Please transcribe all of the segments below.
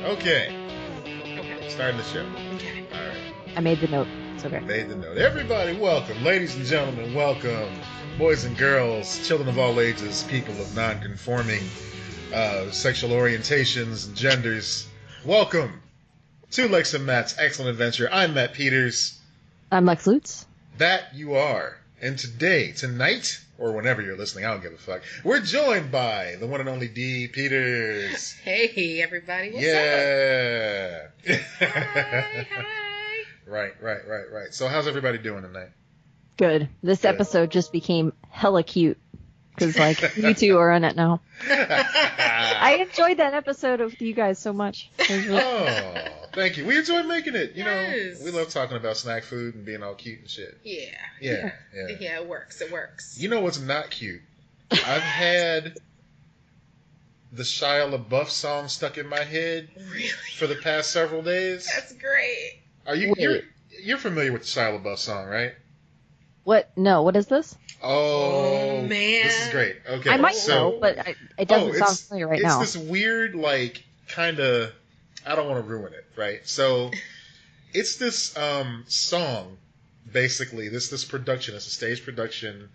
Okay. Okay. Starting the show. Okay. All right. I made the note. It's okay. Made the note. Everybody, welcome. Ladies and gentlemen, welcome. Boys and girls, children of all ages, people of non-conforming sexual orientations and genders. Welcome to Lex and Matt's Excellent Adventure. I'm Matt Peters. I'm Lex Lutz. That you are. And tonight, or whenever you're listening, I don't give a fuck, we're joined by the one and only D. Peters. Hey, everybody. What's Yeah. up? Hi. Right. So how's everybody doing tonight? Good. This Good. episode just became hella cute. Because, you two are in it now. I enjoyed that episode with you guys so much. It was really- Oh, thank you. We enjoyed making it. You Yes. know, we love talking about snack food and being all cute and shit. Yeah, Yeah. it works. It works. You know what's not cute? I've had the Shia LaBeouf song stuck in my head Really? for the past several days. That's great. Are you Wait. you're familiar with the Shia LaBeouf song, right? What? No, what is this? Oh, man. This is great. Okay. I might so, know, but it doesn't sound familiar right now. It's this weird, kind of, I don't want to ruin it, right? So, it's this song, basically, this production, it's a stage production,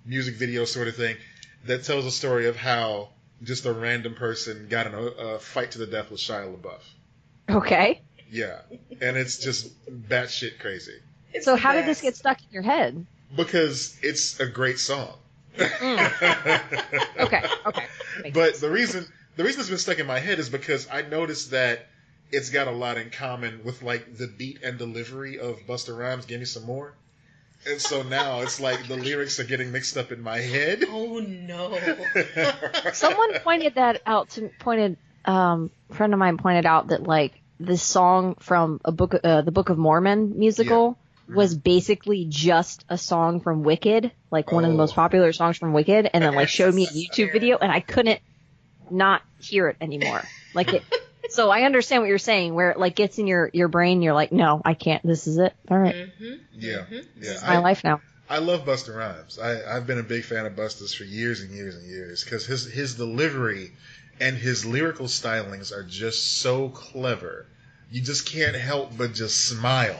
music video sort of thing, that tells a story of how just a random person got in a fight to the death with Shia LaBeouf. Okay. Yeah. And it's just batshit crazy. It's So the how did this best. get stuck in your head? Because it's a great song. Okay. Makes But sense. the reason it's been stuck in my head is because I noticed that it's got a lot in common with the beat and delivery of Busta Rhymes' "Give Me Some More," and so now it's like the lyrics are getting mixed up in my head. Oh no. Someone pointed that out to a friend of mine pointed out that this song from the Book of Mormon musical was basically just a song from Wicked, one of the most popular songs from Wicked, and then showed me a YouTube video, and I couldn't not hear it anymore. So I understand what you're saying, where it gets in your brain, you're like, no, I can't. This is it. All right. Mm-hmm. Yeah. This is my life now. I love Busta Rhymes. I've been a big fan of Busta's for years and years and years because his delivery and his lyrical stylings are just so clever. You just can't help but just smile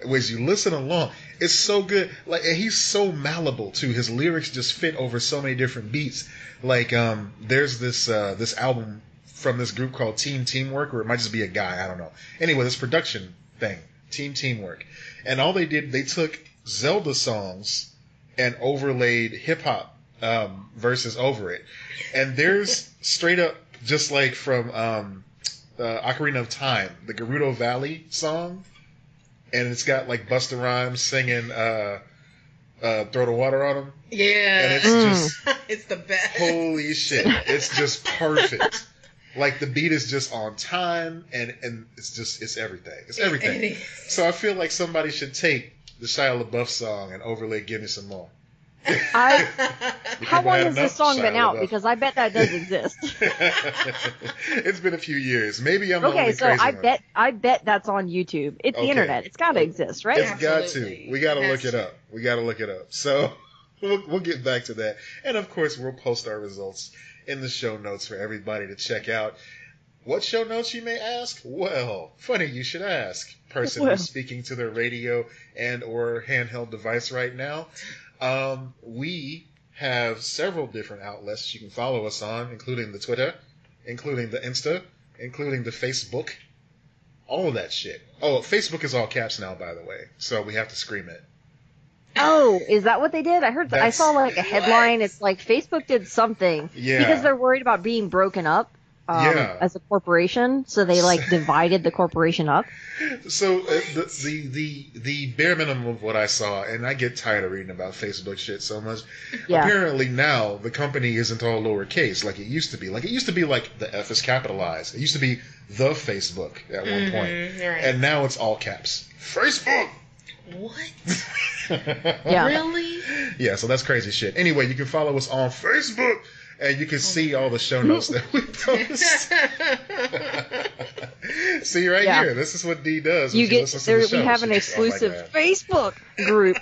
as you listen along. It's so good. And he's so malleable too. His lyrics just fit over so many different beats. There's this album from this group called Team Teamwork, or it might just be a guy. I don't know. Anyway, this production thing, Team Teamwork, and all they did, they took Zelda songs and overlaid hip hop verses over it, and there's straight up just from Ocarina of Time, the Gerudo Valley song, and it's got Busta Rhymes singing "Throw the Water on Him." Yeah. And it's just it's the best. holy shit! It's just perfect. The beat is just on time, and it's everything. It's everything. It is. So I feel like somebody should take the Shia LaBeouf song and overlay "Give Me Some More." How people long had has this enough song Shia been out? LaBeouf. Because I bet that does exist. It's been a few years. Maybe I'm the Okay, only so crazy I one. bet that's on YouTube. It's the Okay. internet. It's got to exist, right? It's got Absolutely. to. We got to It look has it to. up. We got to look it up. So we'll get back to that. And of course, we'll post our results in the show notes for everybody to check out. What show notes, you may ask? Well, funny you should ask. Person who's speaking to their radio and or handheld device right now. We have several different outlets you can follow us on, including the Twitter, including the Insta, including the Facebook, all of that shit. Oh, Facebook is all caps now, by the way, so we have to scream it. Oh, is that what they did? I heard. I saw a headline. What? It's Facebook did something because they're worried about being broken up as a corporation, so they divided the corporation up. So the bare minimum of what I saw, and I get tired of reading about Facebook shit so much. Yeah. Apparently now the company isn't all lowercase like it used to be. It used to be the F is capitalized. It used to be the Facebook at one point, Right. and now it's all caps. Facebook. What? Yeah. Really? Yeah, so that's crazy shit. Anyway, you can follow us on Facebook, and you can see all the show notes that we post. See right here, this is what D does. When You she get listens to the we show. have She an just, oh my exclusive God. Facebook group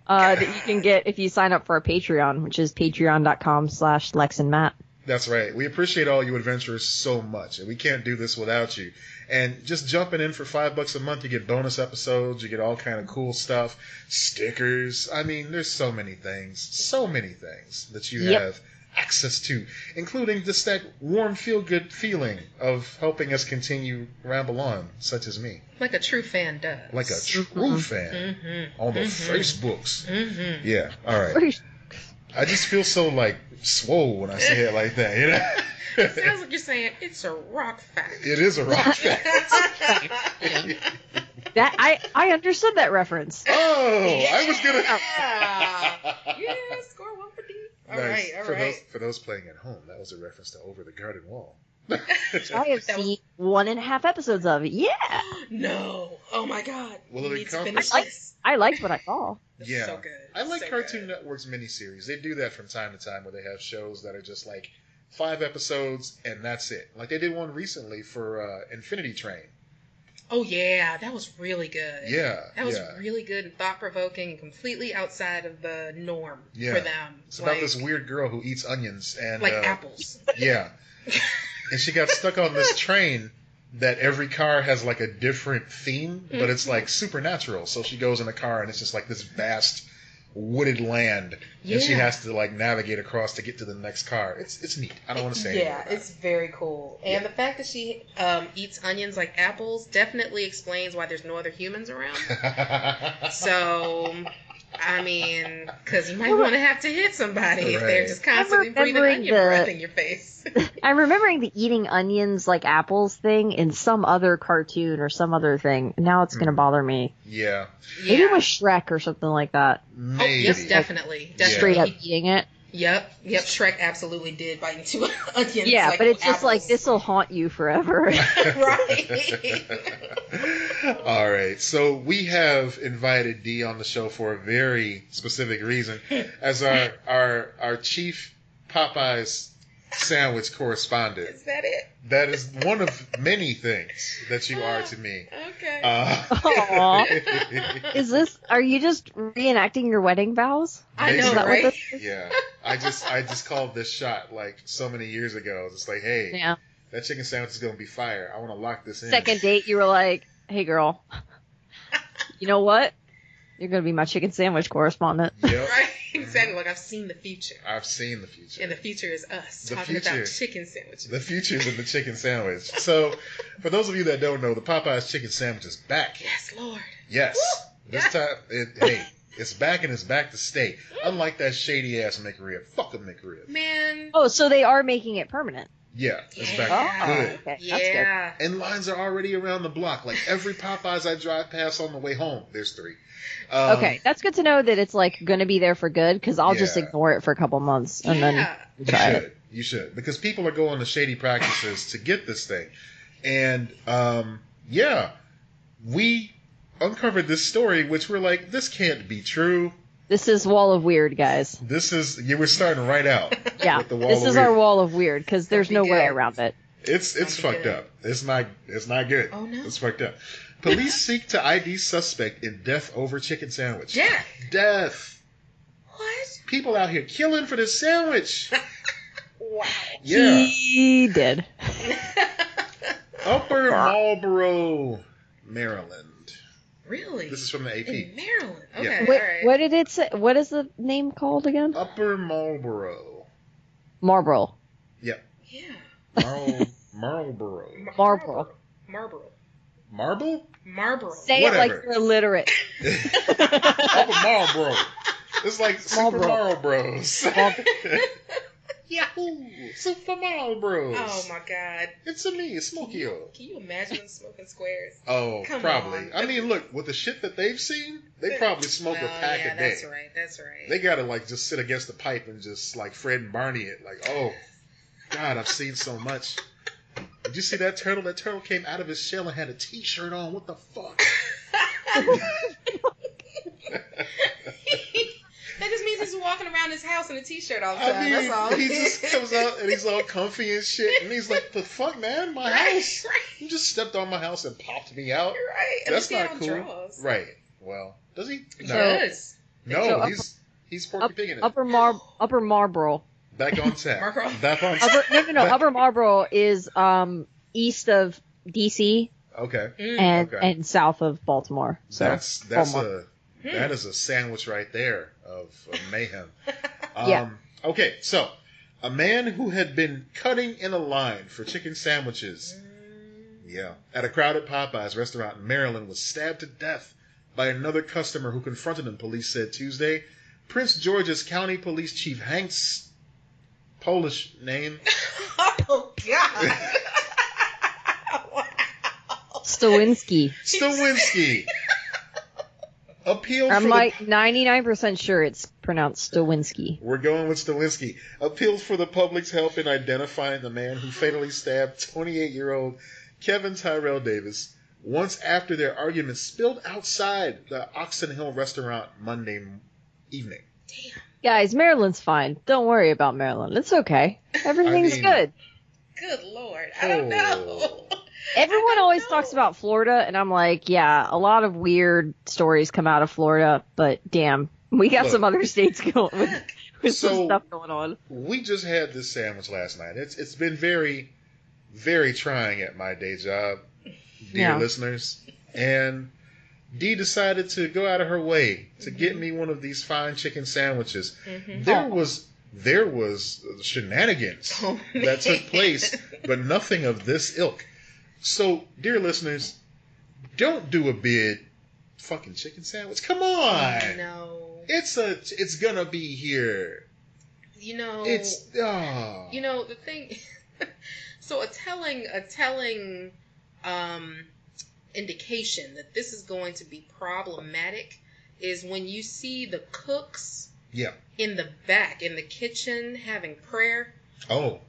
that you can get if you sign up for our Patreon, which is patreon.com/LexandMatt. That's right. We appreciate all you adventurers so much, and we can't do this without you. And just jumping in for $5 a month, you get bonus episodes, you get all kind of cool stuff, stickers. I mean, there's so many things that you have access to, including just that warm, feel-good feeling of helping us continue ramble on, such as me. Like a true fan does. Like a true fan on the Facebooks. Yeah, all right. I just feel so, like, swole when I say it like that, you know? It sounds like you're saying it's a rock fact. It is a rock fact. That I understood that reference. Oh, I was gonna. Yeah, score one for D. All Nice. right. For those playing at home, that was a reference to Over the Garden Wall. I have seen 1.5 episodes of it. Yeah. No. Oh my God. Well, You it need to encompasses- finish this. I liked what I saw. Yeah, So good. I like So Cartoon good. Network's miniseries. They do that from time to time, where they have shows that are just like 5 episodes and that's it. Like they did one recently for Infinity Train. Oh yeah, that was really good. Yeah, That was yeah. really good and thought provoking and completely outside of the norm Yeah. for them. It's about this weird girl who eats onions and like apples. Yeah, and she got stuck on this train that every car has like a different theme, but it's like supernatural. So she goes in a car and it's just like this vast wooded land, and she Yeah. has to like navigate across to get to the next car. It's neat. I don't want to say anything Yeah, about it's very cool. And the fact that she eats onions like apples definitely explains why there's no other humans around. it. So, I mean, because you might want to have to hit somebody if they're Right. just constantly I'm breathing remembering onion breath in your face. I'm remembering the eating onions like apples thing in some other cartoon or some other thing. Now it's going to bother me. Yeah, Maybe it was Shrek or something like that. Oh, maybe. yes, definitely. Straight up Definitely. eating it. Yep. Shrek absolutely did bite into onions. Yeah, like but it's just like, apples. this will haunt you forever. Right. All right, so we have invited Dee on the show for a very specific reason, as our chief Popeyes sandwich correspondent. Is that it? That is one of many things that you are to me. Okay. Aw. Are you just reenacting your wedding vows? I know, Is that right? what this is? Yeah, I just called this shot like so many years ago. It's like, hey, Yeah. that chicken sandwich is gonna be fire. I want to lock this in. Second date, you were like, hey girl, you know what? You're going to be my chicken sandwich correspondent. Yep. Right? Exactly. Like, I've seen the future. I've seen the future. And the future is us The talking future. about chicken sandwiches. The future's in the chicken sandwich. So, for those of you that don't know, the Popeyes chicken sandwich is back. Yes, Lord. Yes. Woo! This time, it's back and it's back to stay. Unlike that shady ass McRib. Fuck a McRib. Man. Oh, so they are making it permanent. Yeah, it's Yeah. back. Oh, Good. okay. That's good. Yeah. And lines are already around the block. Like every Popeyes I drive past on the way home, there's 3. Okay, that's good to know that it's like going to be there for good because I'll just Yeah. ignore it for a couple months and then Yeah. You try it. should. You should. Because people are going to shady practices to get this thing. And, we uncovered this story, which we're like, this can't be true. This is Wall of Weird, guys. You were starting right out. Yeah, With the wall this of is weird. our Wall of Weird because there's Be no way good. around it. It's Don't be fucked good. up. It's not good. Oh, no. It's fucked up. Police seek to ID suspect in death over chicken sandwich. Death? Death. What? People out here killing for this sandwich. Wow. Yeah. He did. Upper Marlboro, Maryland. Really? This is from the AP. In Maryland. Yeah. Okay, Wait, all right. what did it say? What is the name called again? Upper Marlboro. Marlboro. Yep. Yeah. Marlboro. Marlboro. Marlboro. Marble? Marlboro. Say it like Whatever. you're illiterate. Upper Marlboro. It's like Super Marlboro. Mario Bros. Yahoo! Super Mario Bros. Oh my God. It's a me, Smokey-O. Can you imagine them smoking squares? Oh, Come probably. on. I mean, look, with the shit that they've seen, they probably smoke a Well, pack yeah, a day. That's right. That's right. They gotta like just sit against the pipe and just like Fred and Barney it. Like, oh, God, I've seen so much. Did you see that turtle? That turtle came out of his shell and had a T-shirt on. What the fuck? That just means he's walking around his house in a t-shirt all the I time. mean, That's all. he just comes out and he's all comfy and shit, and he's like, "The fuck, man, my house! You just stepped on my house and popped me out. You're right. At That's least he not had cool, on drawers. right? Well, does he? No, Yes. no, So he's Porky Pig in it. Upper Marlboro. Back on tap. Marlboro? Back on tap. No. Upper Marlboro is east of DC Okay. and south of Baltimore. So that is a sandwich right there of mayhem. Yeah. Okay, so a man who had been cutting in a line for chicken sandwiches, at a crowded Popeyes restaurant in Maryland was stabbed to death by another customer who confronted him, police said Tuesday. Prince George's County Police Chief Hank's Polish name. Oh, God. Wow. Stawinski. Appealed I'm for like 99% sure it's pronounced Stawinski. We're going with Stawinski. Appealed for the public's help in identifying the man who fatally stabbed 28-year-old Kevin Tyrell Davis once after their argument spilled outside the Oxon Hill restaurant Monday evening. Damn. Guys, Maryland's fine. Don't worry about Maryland. It's okay. Everything's good. Good Lord. I don't know. Everyone always talks about Florida, and I'm like, yeah, a lot of weird stories come out of Florida, but damn, we got some other states going with some stuff going on. We just had this sandwich last night. It's been very, very trying at my day job, dear listeners, and Dee decided to go out of her way to get me one of these fine chicken sandwiches. Mm-hmm. There was shenanigans that took place, but nothing of this ilk. So, dear listeners, don't do a bid fucking chicken sandwich. Come on. No. It's gonna be here. You know. You know, the thing. So a telling indication that this is going to be problematic is when you see the cooks in the back in the kitchen having prayer. Oh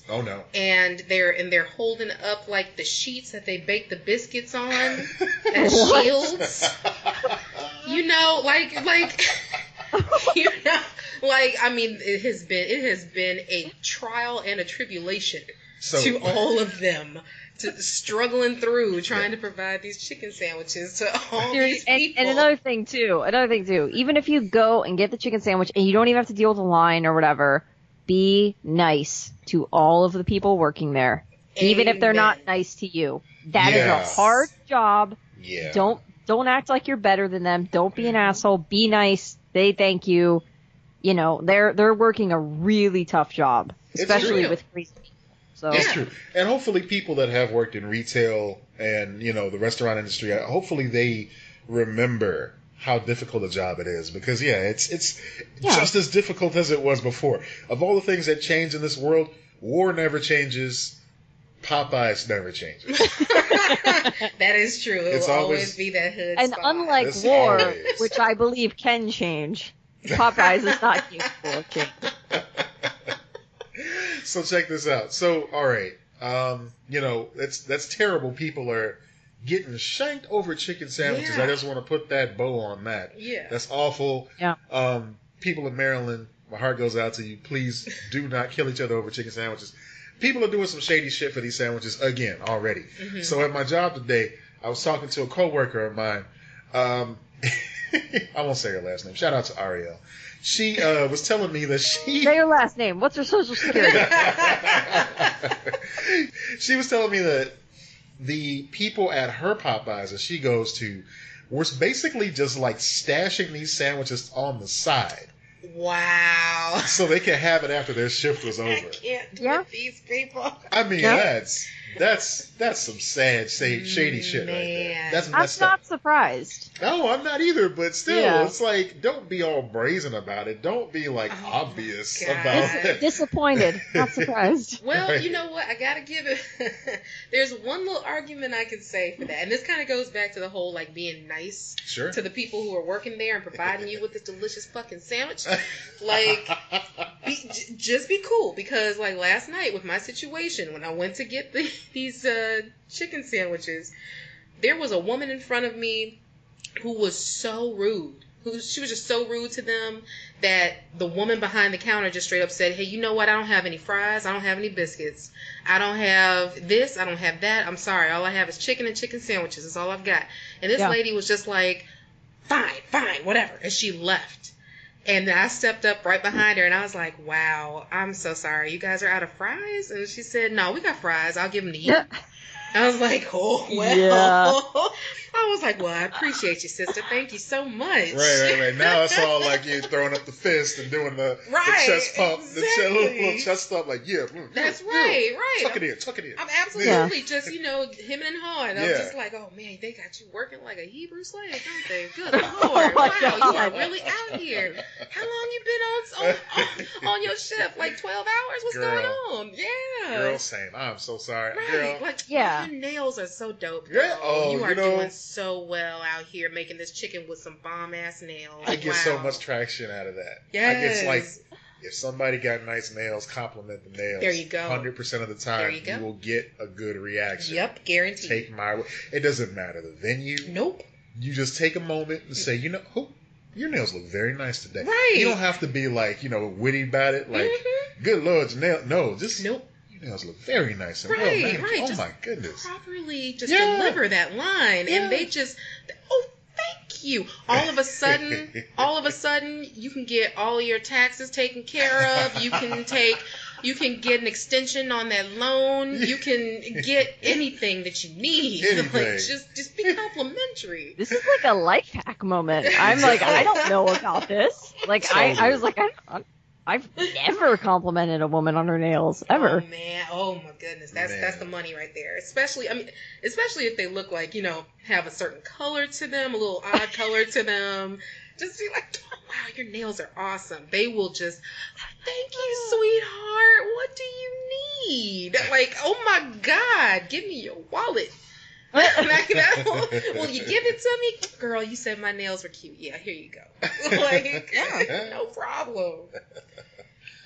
no. And they're holding up like the sheets that they bake the biscuits on as shields. You know, like you know, like I mean, it has been a trial and a tribulation to all of them, to struggling through trying to provide these chicken sandwiches to all these people. And another thing too, even if you go and get the chicken sandwich and you don't even have to deal with a line or whatever, be nice to all of the people working there, even if they're not nice to you. That is a hard job. Yeah. Don't act like you're better than them. Don't be an asshole. Be nice. They thank you. You know, they're working a really tough job, especially with crazy people. So it's true. And hopefully people that have worked in retail and, you know, the restaurant industry, hopefully they remember how difficult a job it is, because it's just as difficult as it was before. Of all the things that change in this world, war never changes, Popeyes never changes. That is true. It will always be that hood and spot. Unlike war, which I believe can change, Popeyes is not capable of change. So check this out. So all right, you know, that's terrible. People are getting shanked over chicken sandwiches. I just want to put that bow on that. Yeah. That's awful. Yeah. People in Maryland, my heart goes out to you. Please do not kill each other over chicken sandwiches. People are doing some shady shit for these sandwiches again already. Mm-hmm. So at my job today, I was talking to a coworker of mine. I won't say her last name. Shout out to Ariel. She was telling me that she... Say your last name. What's her social security? She was telling me that the people at her Popeyes that she goes to were basically just like stashing these sandwiches on the side. Wow. So they can have it after their shift was over. I can't do with these people. I mean, that's some sad, shady shit right there. That's messed I'm up. not surprised. No, I'm not either, but still, it's like, don't be all brazen about it. Don't be like obvious about it. Disappointed, not surprised. Well, you know what? I gotta give it. There's one little argument I could say for that, and this kind of goes back to the whole like being nice to the people who are working there and providing you with this delicious fucking sandwich. Like, just be cool, because like last night with my situation when I went to get these chicken sandwiches, there was a woman in front of me who was so rude. She was just so rude to them that the woman behind the counter just straight up said, hey, you know what? I don't have any fries. I don't have any biscuits. I don't have this. I don't have that. I'm sorry. All I have is chicken and chicken sandwiches. That's all I've got. And this lady was just like, fine, whatever. And she left. And I stepped up right behind her, and I was like, wow, I'm so sorry. You guys are out of fries? And she said, no, we got fries. I'll give them to you. I was like, oh, well. Yeah. I was like, well, I appreciate you, sister. Thank you so much. Right. Now it's all like you throwing up the fist and doing the chest pump, exactly. the little chest stuff, like, yeah. That's right. Tuck it in. I'm absolutely just, him and hawing. I'm just like, oh, man, they got you working like a Hebrew slave, don't they? Good Lord. Wow, you are really out here. How long you been on your shift? Like 12 hours? What's going on? Yeah. Girl, same. I'm so sorry. Right. Girl. Like, your nails are so dope, girl. Yeah. Oh, you are doing so well out here making this chicken with some bomb-ass nails. I get so much traction out of that. Yes. It's like, if somebody got nice nails, compliment the nails. There you go. 100% of the time, you will get a good reaction. Yep, guaranteed. Take my word. It doesn't matter the venue. Nope. You just take a moment and say, your nails look very nice today. Right. You don't have to be like, witty about it. Like, good Lord, your nails. No, just... Nope. Nails look very nice and well manicured. Right. Oh my goodness! Properly deliver that line, and they just, thank you. All of a sudden, you can get all your taxes taken care of. You can get an extension on that loan. You can get anything that you need. Like, just be complimentary. This is like a life hack moment. I'm like, I don't know about this. Like, I was like, I've never complimented a woman on her nails ever. Oh man, oh my goodness, that's the money right there. Especially if they look like have a certain color to them, a little odd color to them. Just be like, oh, wow, your nails are awesome. They will just, thank you, sweetheart. What do you need? Like, oh my God, give me your wallet. Will you give it to me? Girl, you said my nails were cute. Yeah, here you go. Like, no problem.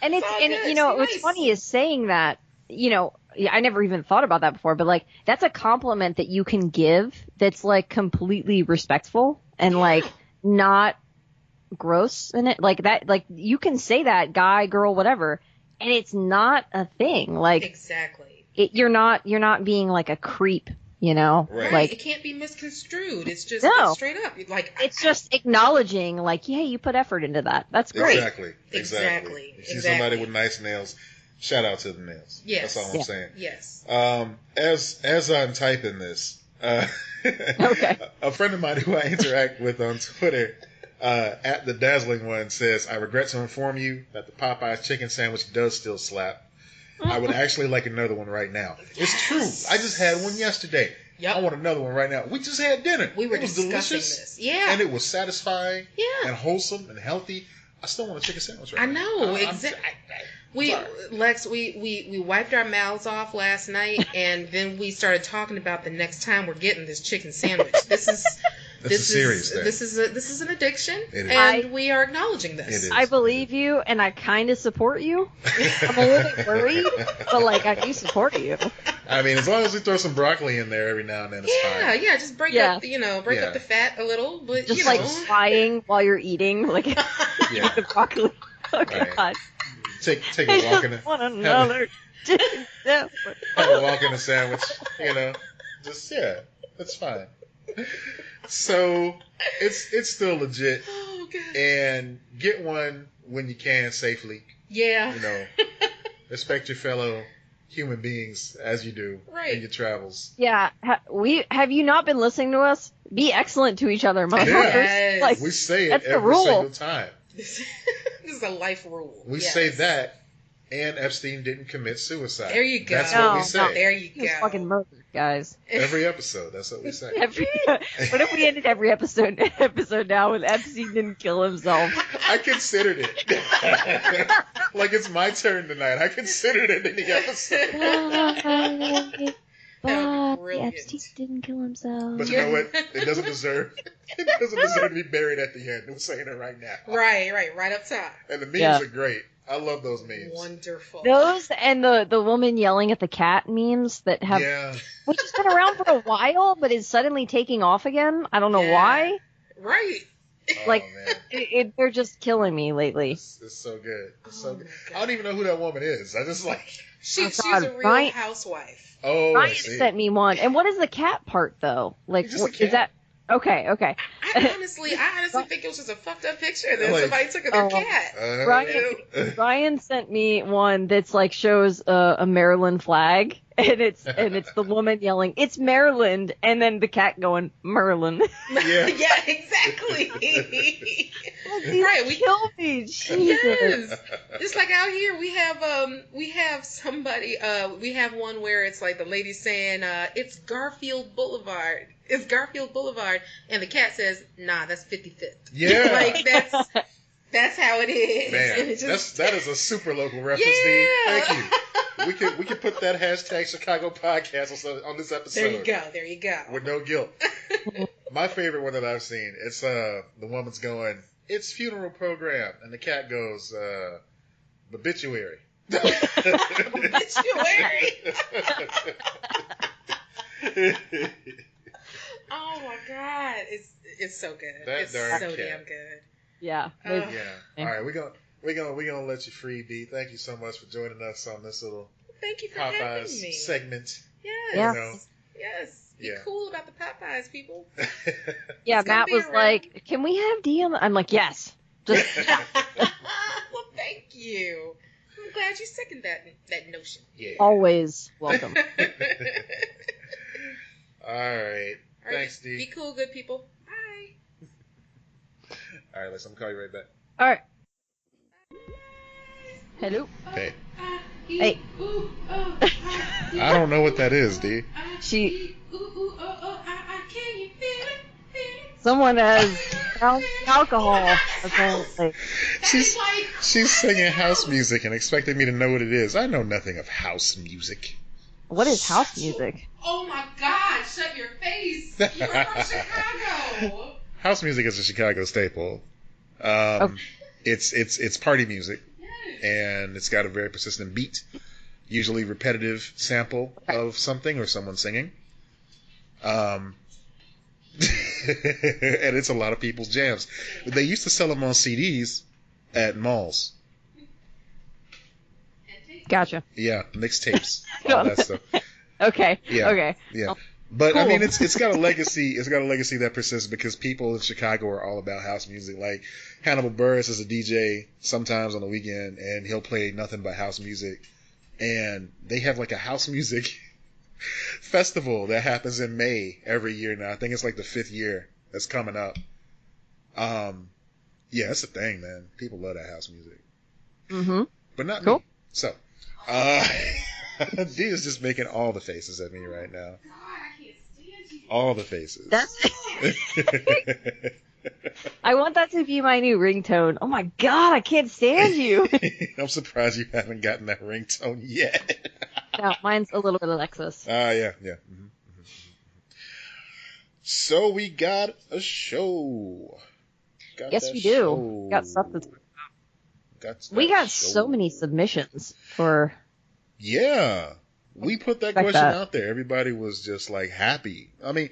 And what's funny is saying that, I never even thought about that before, but like, that's a compliment that you can give that's like completely respectful and like not gross in it. Like that, like you can say that, guy, girl, whatever, and it's not a thing. Like, exactly. You're not being like a creep. Right. Like it can't be misconstrued. It's just straight up. Like it's just acknowledging, like, yeah, you put effort into that. That's great. Exactly. If you see somebody with nice nails, shout out to the nails. Yes. That's all I'm saying. Yes. As I'm typing this, okay. A friend of mine who I interact with on Twitter, at the Dazzling One, says, "I regret to inform you that the Popeyes chicken sandwich does still slap. I would actually like another one right now." Yes. It's true. I just had one yesterday. Yep. I want another one right now. We just had dinner. We were discussing delicious, this. Yeah. And it was satisfying. Yeah. And wholesome and healthy. I still want a chicken sandwich right now. I know. Exactly. Lex, we wiped our mouths off last night, and then we started talking about the next time we're getting this chicken sandwich. This is serious. This is an addiction, and we are acknowledging this. It is. I believe you, and I kind of support you. I'm a little bit worried, but like I do support you. I mean, as long as we throw some broccoli in there every now and then, it's fine. Yeah, just break up the fat a little, but just like sighing while you're eating, like the broccoli. Okay, right. God. Take a walk in the one another. Have a walk in the sandwich. Just that's fine. So it's still legit. Oh, God. And get one when you can safely. Yeah. Respect your fellow human beings as you do in your travels. Yeah. Have you not been listening to us? Be excellent to each other, motherfuckers. Yes. Like, we say it every single time. This is a life rule. We say that, and Epstein didn't commit suicide. There you go. That's what we say. There you go. He was fucking murdered, guys. Every episode, that's what we say. What if we ended every episode now with Epstein didn't kill himself? I considered it. Like it's my turn tonight. I considered it in the episode. Epstein didn't kill himself. But you know what? It doesn't deserve to be buried at the end. I'm saying it right now. Right up top. And the memes are great. I love those memes. Wonderful. Those and the woman yelling at the cat memes that have, which has been around for a while, but is suddenly taking off again. I don't know why. Right. Like, they're just killing me lately. It's so good. It's so good. I don't even know who that woman is. I just like... She's a real housewife. Oh, Ryan sent me one. And what is the cat part, though? Like, is that... Okay. honestly think it was just a fucked up picture that somebody took of their cat. Ryan sent me one that's like shows a Maryland flag, and it's the woman yelling, "It's Maryland," and then the cat going, "Merlin." Yeah, exactly. Right, we kill me. Jesus. Yes, it's like out here we have somebody. We have one where it's like the lady saying, "It's Garfield Boulevard." It's Garfield Boulevard, and the cat says, "Nah, that's 55th." Yeah, like that's how it is. Man, and it just, that is a super local reference. Yeah. Thank you. We could put that hashtag Chicago podcast on this episode. There you go. With no guilt. My favorite one that I've seen, it's the woman's going, "It's funeral program," and the cat goes, "Obituary." Obituary. Oh my God, it's so good. It's so damn good. Yeah. Yeah. All right, we're gonna let you free, D. Thank you so much for joining us on this little Thank you for Popeyes having me. segment. Yes. Yeah. Yes. Be cool about the Popeyes, people. Yeah, Matt was like, "Can we have D on?" I'm like, "Yes." Just well, thank you. I'm glad you second that notion. Yeah. Always welcome. All right. Thanks, D. Be cool, good people. Bye. All right, I'm gonna call you right back. All right. Hello. Hey. Hey. I don't know what that is, D. Someone has alcohol, apparently. She's singing house music and expecting me to know what it is. I know nothing of house music. What is house music? Oh my God! Shut your face! You're from Chicago. House music is a Chicago staple. It's party music, and it's got a very persistent beat, usually repetitive sample of something or someone singing. And it's a lot of people's jams. They used to sell them on CDs at malls. Gotcha. Yeah, mixtapes, all that stuff. Okay. Yeah. Okay. Yeah. But cool. I mean, it's got a legacy. It's got a legacy that persists because people in Chicago are all about house music. Like Hannibal Buress is a DJ sometimes on the weekend, and he'll play nothing but house music. And they have like a house music festival that happens in May every year now. I think it's like the 5th year that's coming up. Yeah, it's a thing, man. People love that house music. Mm-hmm. But not cool. me. So, D is just making all the faces at me right now. All the faces. I want that to be my new ringtone. Oh my God, I can't stand you. I'm surprised you haven't gotten that ringtone yet. No, mine's a little bit Alexis. Yeah. Mm-hmm. So we got a show. Yes, we do. Got stuff that's... We got so many submissions for... Yeah. We put that question out there. Everybody was just like happy. I mean,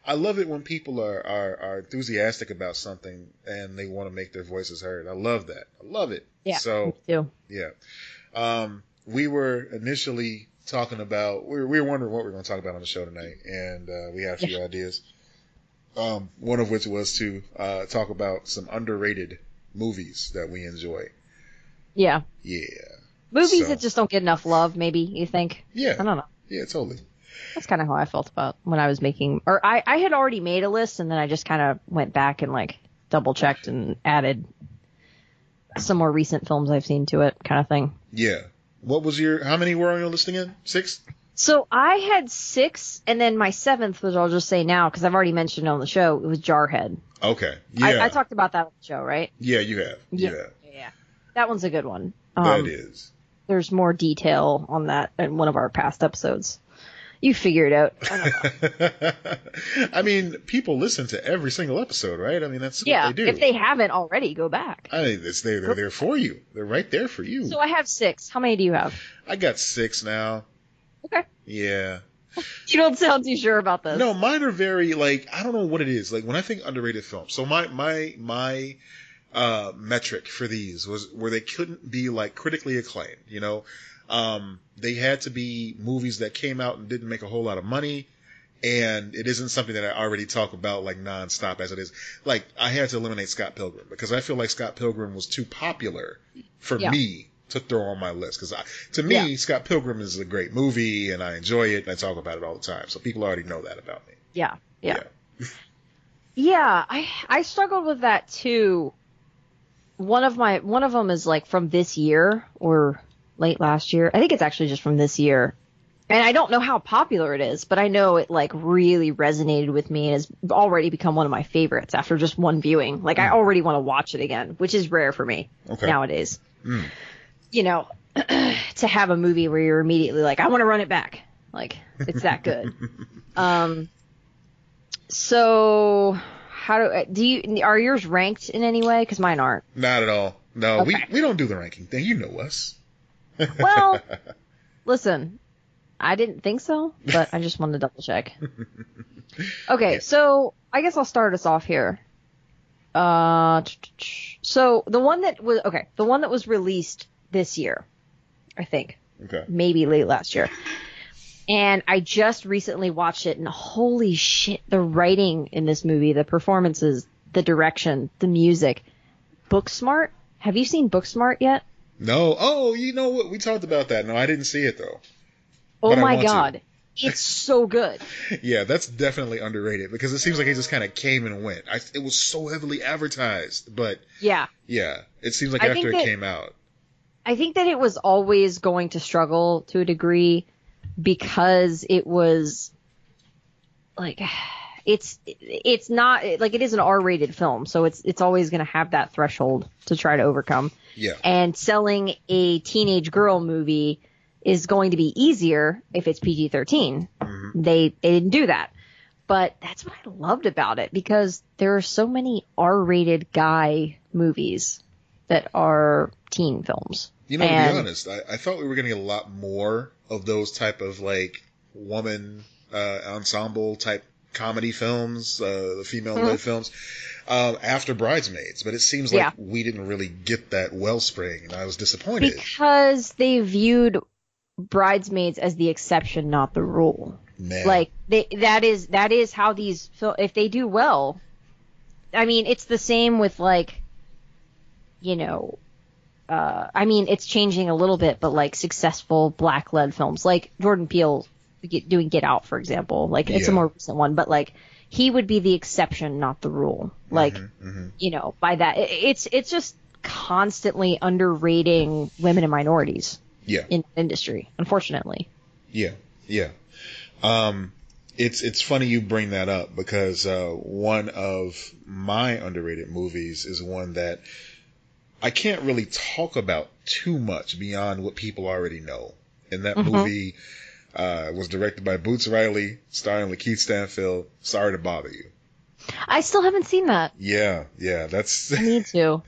I love it when people are enthusiastic about something and they want to make their voices heard. I love that. I love it. Yeah, so, me too. Yeah. We were initially talking about, we were wondering what we were going to talk about on the show tonight. And we had a few ideas. One of which was to talk about some underrated movies that we enjoy. Yeah. Yeah. Movies that just don't get enough love, maybe, you think? Yeah. I don't know. Yeah, totally. That's kind of how I felt about when I was making... Or I had already made a list, and then I just kind of went back and, like, double-checked and added some more recent films I've seen to it, kind of thing. Yeah. What was how many were on your list again? 6? So I had 6, and then my 7th, which I'll just say now, because I've already mentioned it on the show, it was Jarhead. Okay. Yeah. I talked about that on the show, right? Yeah, you have. Yeah. That one's a good one. That is. There's more detail on that in one of our past episodes. You figure it out. I don't know. I mean, people listen to every single episode, right? I mean, that's what they do. If they haven't already, go back. I mean, they're there for you. They're right there for you. So I have 6. How many do you have? I got 6 now. Okay. Yeah. You don't sound too sure about this. No, mine are very, like, I don't know what it is. Like, when I think underrated films, so my metric for these was where they couldn't be, like, critically acclaimed, you know? They had to be movies that came out and didn't make a whole lot of money, And it isn't something that I already talk about like nonstop as it is. Like, I had to eliminate Scott Pilgrim because I feel like Scott Pilgrim was too popular for me to throw on my list. Because to me, Scott Pilgrim is a great movie and I enjoy it and I talk about it all the time. So people already know that about me. Yeah. Yeah, I struggled with that too. One of them is like from this year or late last year. I think it's actually just from this year. And I don't know how popular it is, but I know it like really resonated with me and has already become one of my favorites after just one viewing. Like I already want to watch it again, which is rare for me nowadays. You know, to have a movie where you're immediately like, I want to run it back. Like it's that good. So are yours ranked in any way? Because mine aren't. Not at all. No, we don't do the ranking thing. You know us. Well, listen. I didn't think so, but I just wanted to double check. Okay, so I guess I'll start us off here. So the one that was released this year, I think. Okay. Maybe late last year. And I just recently watched it, and holy shit, the writing in this movie, the performances, the direction, the music. Booksmart? Have you seen Booksmart yet? No. Oh, you know what? We talked about that. No, I didn't see it, though. Oh my God. It's so good. Yeah, that's definitely underrated because it seems like it just kind of came and went. It was so heavily advertised, but yeah, it seems like after it came out. I think that it was always going to struggle to a degree because it was like it's not like it is an R-rated film, so it's always going to have that threshold to try to overcome. Yeah. And selling a teenage girl movie is going to be easier if it's PG-13. Mm-hmm. They didn't do that. But that's what I loved about it because there are so many R-rated guy movies that are teen films. You know, to be honest, I thought we were going to get a lot more of those type of like woman ensemble type comedy films, the female-led films, after Bridesmaids. But it seems like we didn't really get that wellspring, and I was disappointed. Because they viewed Bridesmaids as the exception, not the rule. Man. Like that is how these if they do well. I mean, it's the same with like, you know, I mean, it's changing a little bit, but like successful black-led films, like Jordan Peele doing Get Out, for example. Like it's a more recent one, but like he would be the exception, not the rule. Like, you know, by that, it's just constantly underrating women and minorities. In the industry, unfortunately. Yeah. It's funny you bring that up because one of my underrated movies is one that I can't really talk about too much beyond what people already know. And that movie was directed by Boots Riley, starring Lakeith Stanfield. Sorry to Bother You. I still haven't seen that. Yeah, that's... I need to.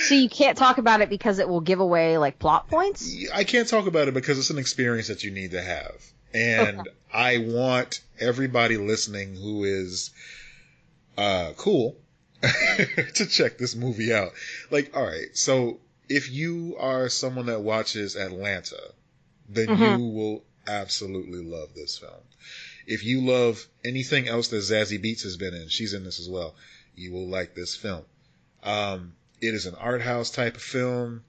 So you can't talk about it because it will give away, like, plot points? I can't talk about it because it's an experience that you need to have. And I want everybody listening who is cool to check this movie out. Like, all right, so if you are someone that watches Atlanta, then you will absolutely love this film. If you love anything else that Zazie Beetz has been in, she's in this as well, you will like this film. It is an art house type of film.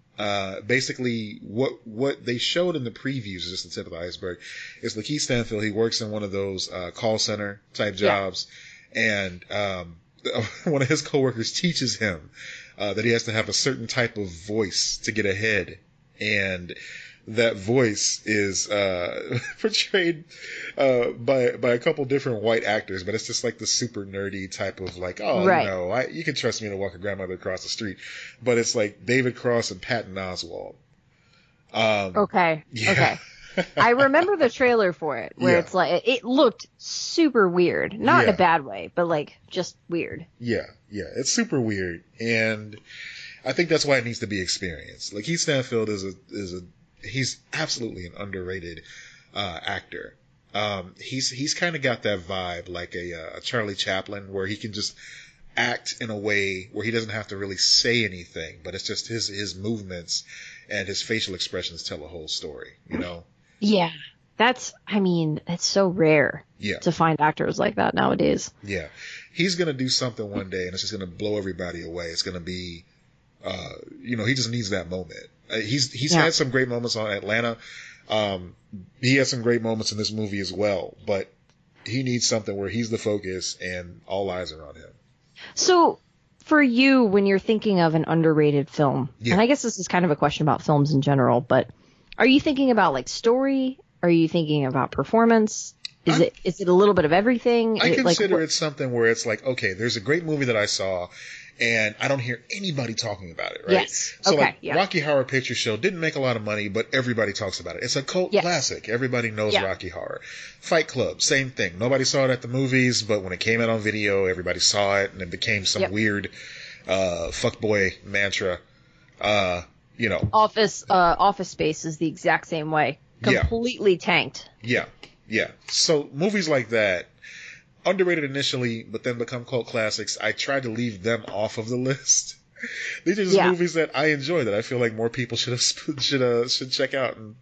Basically, what they showed in the previews is just the tip of the iceberg. Is Lakeith Stanfield, he works in one of those call center type jobs, and one of his coworkers teaches him that he has to have a certain type of voice to get ahead, and that voice is portrayed by a couple different white actors, but it's just like the super nerdy type of like, you know, you can trust me to walk a grandmother across the street. But it's like David Cross and Patton Oswalt. Okay. I remember the trailer for it where it's like, it looked super weird. Not in a bad way, but like just weird. Yeah. It's super weird. And I think that's why it needs to be experienced. Like, Lakeith Stanfield he's absolutely an underrated actor. He's kind of got that vibe like a Charlie Chaplin, where he can just act in a way where he doesn't have to really say anything, but it's just his movements and his facial expressions tell a whole story, you know? Yeah. It's so rare to find actors like that nowadays. Yeah. He's going to do something one day and it's just going to blow everybody away. It's going to be, he just needs that moment. He's had some great moments on Atlanta. He had some great moments in this movie as well, but he needs something where he's the focus and all eyes are on him. So for you, when you're thinking of an underrated film, and I guess this is kind of a question about films in general, but are you thinking about like story? Are you thinking about performance? Is it a little bit of everything? I consider it something where it's like, okay, there's a great movie that I saw and I don't hear anybody talking about it, right? Yes. So Rocky Horror Picture Show didn't make a lot of money, but everybody talks about it. It's a cult classic. Everybody knows Rocky Horror. Fight Club, same thing. Nobody saw it at the movies, but when it came out on video, everybody saw it and it became some weird fuckboy mantra. Office Space is the exact same way. Completely tanked. Yeah. So movies like that, underrated initially, but then become cult classics. I tried to leave them off of the list. These are just movies that I enjoy that I feel like more people should check out and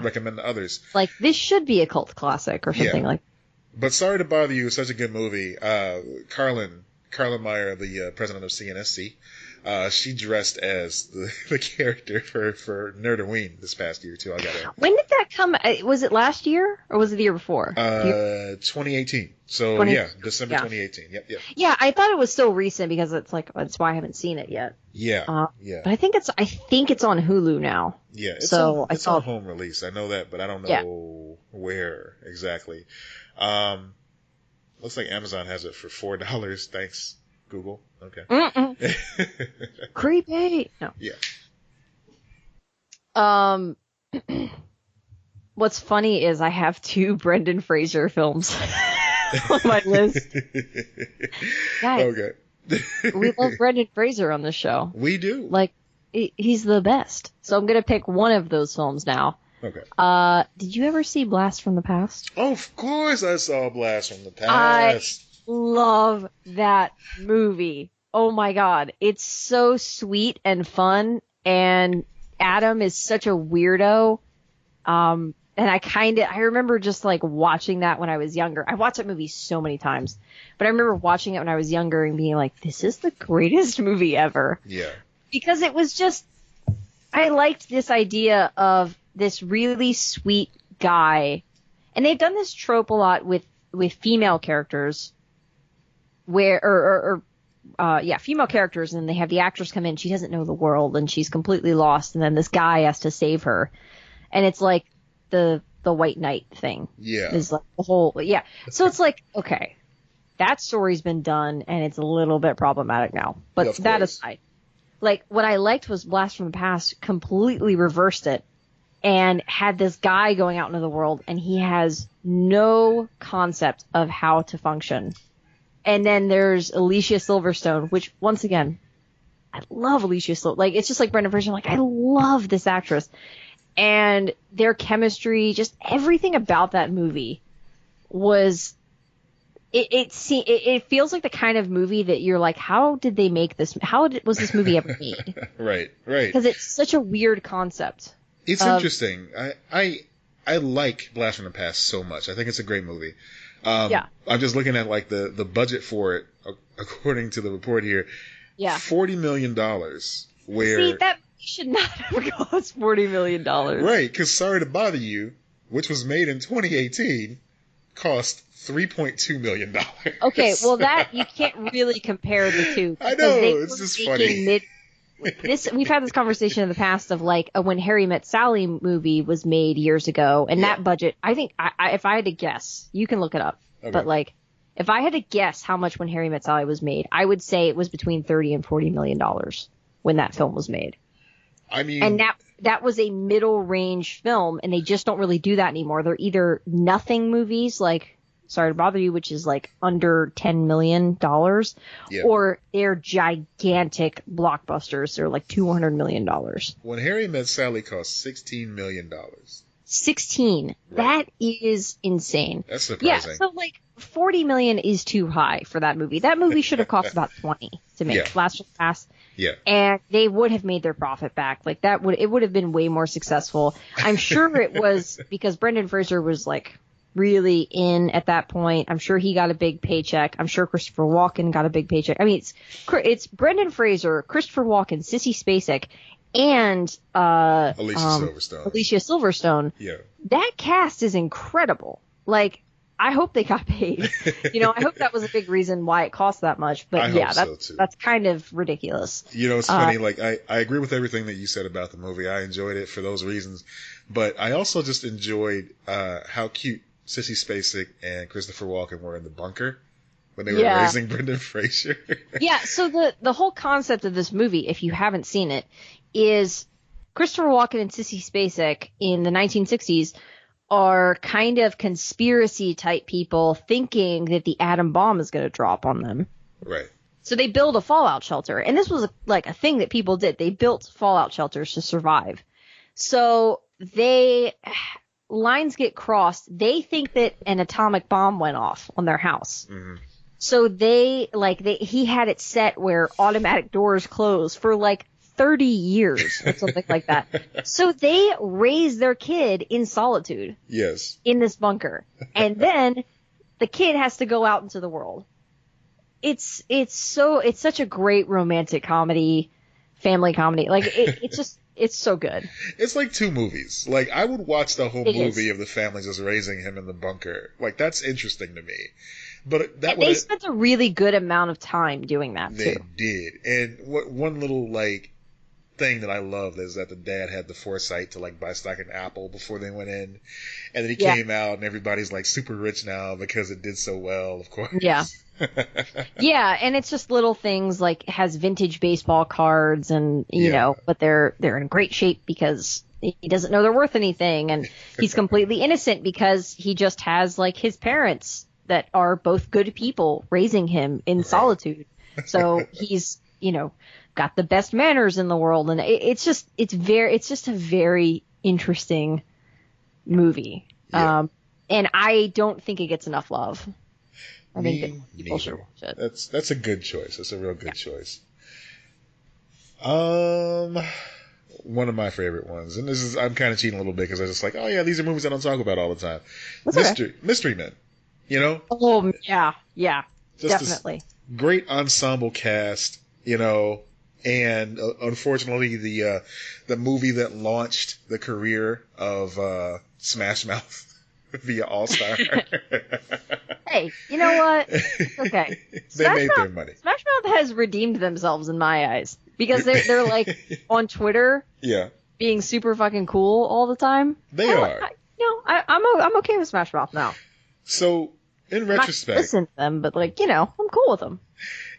recommend to others. Like this should be a cult classic or something like. But Sorry to Bother You is such a good movie. Carlin Meyer, the president of CNSC. She dressed as the character for Nerdoween this past year too. I got it. When did that come? Was it last year or was it the year before? 2018. So December 2018. Yep. Yeah, I thought it was so recent because it's like that's why I haven't seen it yet. Yeah. But I think it's on Hulu now. Yeah. It's on home release. I know that, but I don't know where exactly. Looks like Amazon has it for $4. Thanks, Google. Okay. Creepy. No. Yeah. What's funny is I have 2 Brendan Fraser films on my list. Guys, we love Brendan Fraser on this show. We do. Like, he's the best. So I'm going to pick one of those films now. Okay. Did you ever see Blast from the Past? Oh, of course I saw Blast from the Past. I love that movie. Oh my god. It's so sweet and fun, and Adam is such a weirdo. And I remember just like watching that when I was younger. I watched that movie so many times, but I remember watching it when I was younger and being like, this is the greatest movie ever. Yeah. Because it was just, I liked this idea of this really sweet guy. And they've done this trope a lot with female characters where, female characters, and they have the actress come in, she doesn't know the world and she's completely lost, and then this guy has to save her. And it's like the White Knight thing. Yeah. Is like the whole, So it's like, okay, that story's been done and it's a little bit problematic now. But that aside, like what I liked was Blast from the Past completely reversed it and had this guy going out into the world and he has no concept of how to function. And then there's Alicia Silverstone, which once again, I love Alicia Silverstone. Like, it's just like Brendan Fraser. Like, I love this actress. And their chemistry, just everything about that movie was, it feels like the kind of movie that you're like, how did they make this? Was this movie ever made? Right. Because it's such a weird concept. It's interesting. I like Blast from the Past so much. I think it's a great movie. I'm just looking at like the budget for it, according to the report here. Yeah. $40 million. See, that should not have cost $40 million. Right, because Sorry to Bother You, which was made in 2018, cost $3.2 million. Okay, well that you can't really compare the two. I know, it's just funny. We've had this conversation in the past of like a When Harry Met Sally movie was made years ago, and that budget, I think, if I had to guess, you can look it up, but like, if I had to guess how much When Harry Met Sally was made, I would say it was between $30 and $40 million when that film was made. I mean, and that was a middle range film, and they just don't really do that anymore. They're either nothing movies like Sorry to Bother You, which is like under $10 million, or they're gigantic blockbusters. They're like $200 million. When Harry Met Sally cost $16 million. 16. Right. That is insane. That's surprising. Yeah, so like $40 million is too high for that movie. That movie should have cost about 20 to make. Blast from the Past. Yeah. And they would have made their profit back. Like it would have been way more successful. I'm sure it was because Brendan Fraser was like really in at that point. I'm sure he got a big paycheck. I'm sure Christopher Walken got a big paycheck. I mean, it's Brendan Fraser, Christopher Walken, Sissy Spacek, and Alicia Silverstone. Yeah. That cast is incredible. Like, I hope they got paid. I hope that was a big reason why it cost that much. But that's kind of ridiculous. It's funny. Like, I agree with everything that you said about the movie. I enjoyed it for those reasons. But I also just enjoyed how cute Sissy Spacek and Christopher Walken were in the bunker when they were raising Brendan Fraser. Yeah, so the whole concept of this movie, if you haven't seen it, is Christopher Walken and Sissy Spacek in the 1960s are kind of conspiracy type people thinking that the atom bomb is going to drop on them. Right. So they build a fallout shelter. And this was a thing that people did. They built fallout shelters to survive. So lines get crossed. They think that an atomic bomb went off on their house. Mm-hmm. So he had it set where automatic doors close for 30 years or something like that. So they raise their kid in solitude. Yes. In this bunker. And then the kid has to go out into the world. It's such a great romantic comedy, family comedy. It's so good. It's like two movies. Like, I would watch the whole movie of the family just raising him in the bunker. Like, that's interesting to me. But they spent a really good amount of time doing that, too. They did. And one little, thing that I love is that the dad had the foresight to, buy stock in Apple before they went in. And then he came out and everybody's, super rich now because it did so well, of course. Yeah. Yeah, and it's just little things it has vintage baseball cards and, you know, but they're in great shape because he doesn't know they're worth anything. And he's completely innocent because he just has, his parents that are both good people raising him in solitude. So he's, got the best manners in the world. And it's just a very interesting movie. Yeah. And I don't think it gets enough love. I think that people should watch it. That's a good choice. That's a real good choice. One of my favorite ones, and I'm kind of cheating a little bit because I was just oh yeah, these are movies I don't talk about all the time. Mystery Men, Oh yeah, just definitely. Great ensemble cast, and unfortunately the movie that launched the career of Smash Mouth via All Star. Hey, you know what? Okay. They made their money. Smash Mouth has redeemed themselves in my eyes because they're on Twitter, being super fucking cool all the time. They are. I'm okay with Smash Mouth now. So in retrospect, I'm not listen to them, but I'm cool with them.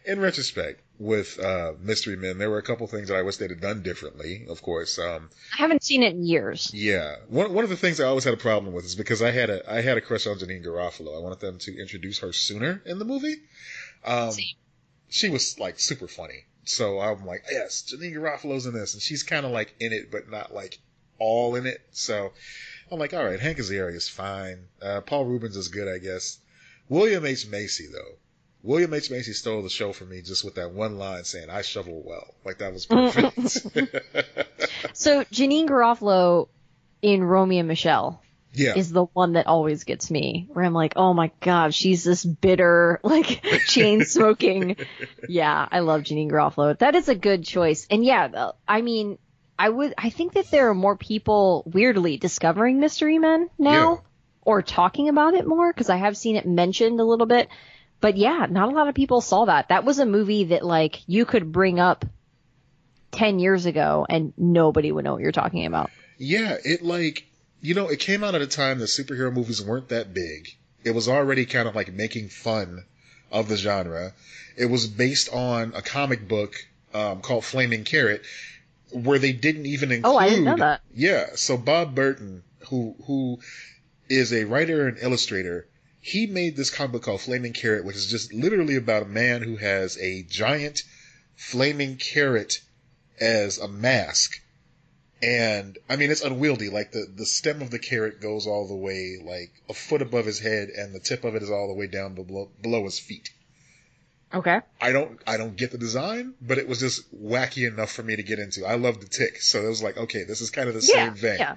In retrospect, with Mystery Men, there were a couple things that I wish they'd have done differently. Of course, I haven't seen it in years. Yeah, one of the things I always had a problem with is because I had a crush on Janine Garofalo. I wanted them to introduce her sooner in the movie. She was super funny, so I'm yes, Janine Garofalo's in this, and she's kind of in it, but not all in it. So I'm all right, Hank Azaria is fine. Paul Rubens is good, I guess. William H. Macy though. William H. Macy stole the show for me just with that one line saying, "I shovel well." That was perfect. So Janine Garofalo in Romeo and Michelle is the one that always gets me, where I'm oh my God, she's this bitter, chain smoking. Yeah, I love Janine Garofalo. That is a good choice. And yeah, I mean, I think that there are more people weirdly discovering Mystery Men now or talking about it more because I have seen it mentioned a little bit. But yeah, not a lot of people saw that. That was a movie that you could bring up 10 years ago and nobody would know what you're talking about. Yeah, it it came out at a time that superhero movies weren't that big. It was already kind of making fun of the genre. It was based on a comic book called Flaming Carrot where they didn't even include... Oh, I didn't know that. Yeah, so Bob Burton, who is a writer and illustrator, he made this comic book called Flaming Carrot, which is just literally about a man who has a giant flaming carrot as a mask. And, I mean, it's unwieldy. The stem of the carrot goes all the way, a foot above his head, and the tip of it is all the way down below his feet. Okay. I don't get the design, but it was just wacky enough for me to get into. I love the Tick, so it was like, okay, this is kind of the same vein. Yeah.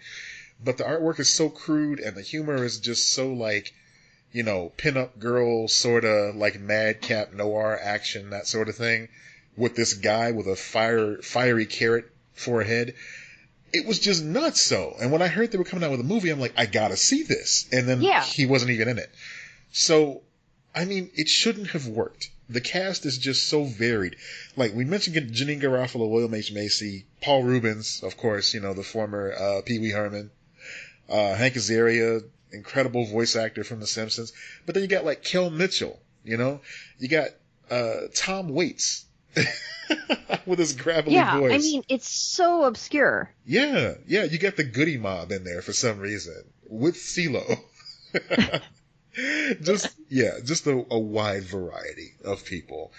But the artwork is so crude, and the humor is just so like, you know, pin-up girl sort of like madcap noir action, that sort of thing, with this guy with a fiery carrot for a head. It was just nuts. So, and when I heard they were coming out with a movie, I'm like, I gotta see this. And then he wasn't even in it. So, I mean, it shouldn't have worked. The cast is just so varied. Like, we mentioned Janine Garofalo, William H. Macy, Paul Rubens, of course, you know, the former Pee Wee Herman, Hank Azaria, incredible voice actor from The Simpsons. But then you got, like, Kel Mitchell, you know? You got Tom Waits with his gravelly voice. I mean, it's so obscure. Yeah, you got the Goody Mob in there for some reason, with CeeLo. just a wide variety of people.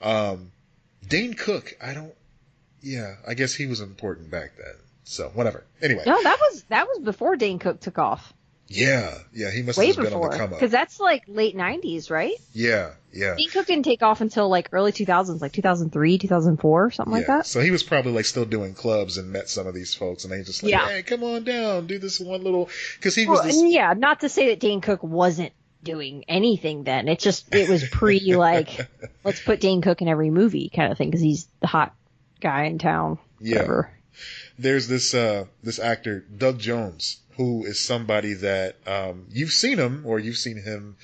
Dane Cook, I guess he was important back then. So whatever. Anyway. No, that was before Dane Cook took off. Yeah, he must have been on the come up. Because that's like late 90s, right? Yeah. Dane Cook didn't take off until like early 2000s, like 2003, 2004, something like that. So he was probably like still doing clubs and met some of these folks, and they just like, hey, come on down, do this one little, because he was not to say that Dane Cook wasn't doing anything then. It was pre like, let's put Dane Cook in every movie kind of thing, because he's the hot guy in town. Yeah. Whatever. There's this actor, Doug Jones, who is somebody that you've seen him, or you've seen him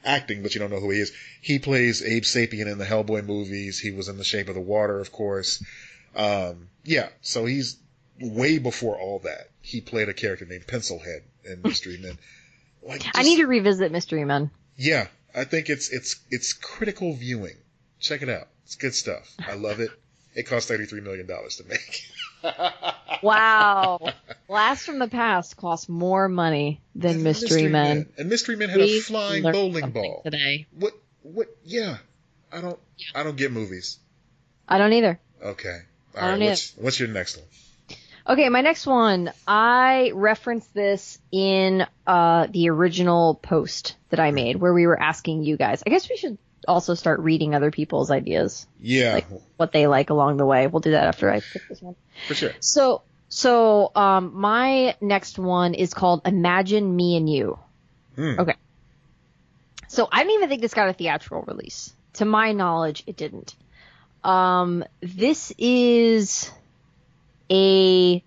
acting, but you don't know who he is. He plays Abe Sapien in the Hellboy movies. He was in The Shape of the Water, of course. So he's way before all that. He played a character named Pencilhead in Mystery Men. I need to revisit Mystery Men. Yeah, I think it's critical viewing. Check it out. It's good stuff. I love it. It cost $33 million to make. Wow. Blast from the Past cost more money than Mystery Men. And Mystery Men had a flying bowling ball. Today. What? Yeah. I don't get movies. I don't either. Okay. All right. What's your next one? Okay, my next one, I referenced this in the original post that I made where we were asking you guys. I guess we should also start reading other people's ideas. Yeah. Like what they like along the way. We'll do that after I pick this one. For sure. So my next one is called Imagine Me and You. Okay. So I don't even think this got a theatrical release. To my knowledge, it didn't. This is a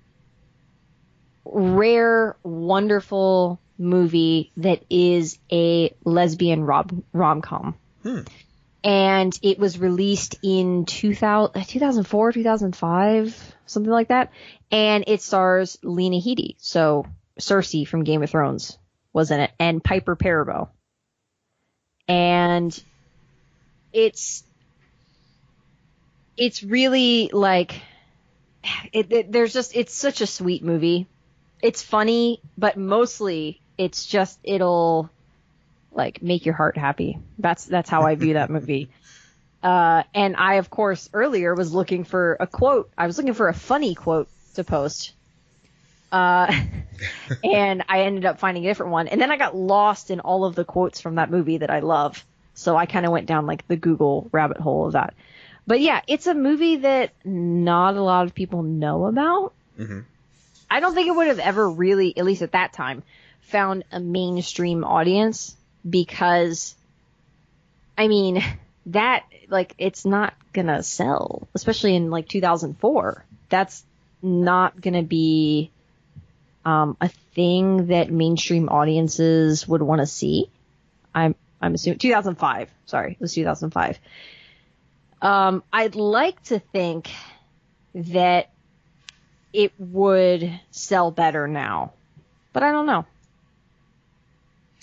rare, wonderful movie that is a lesbian rom-com. And it was released in 2004, 2005, something like that. And it stars Lena Headey. So Cersei from Game of Thrones was in it, and Piper Perabo. And it's really like, it's such a sweet movie. It's funny, but mostly it'll like make your heart happy. That's how I view that movie. And I, of course, earlier was looking for a quote. I was looking for a funny quote to post. And I ended up finding a different one. And then I got lost in all of the quotes from that movie that I love. So I kind of went down like the Google rabbit hole of that. But yeah, it's a movie that not a lot of people know about. Mm-hmm. I don't think it would have ever really, at least at that time, found a mainstream audience because, I mean, that, like, it's not gonna sell, especially in, like, 2004. That's not gonna be a thing that mainstream audiences would want to see. I'm assuming 2005. Sorry, it was 2005. I'd like to think that it would sell better now, but I don't know.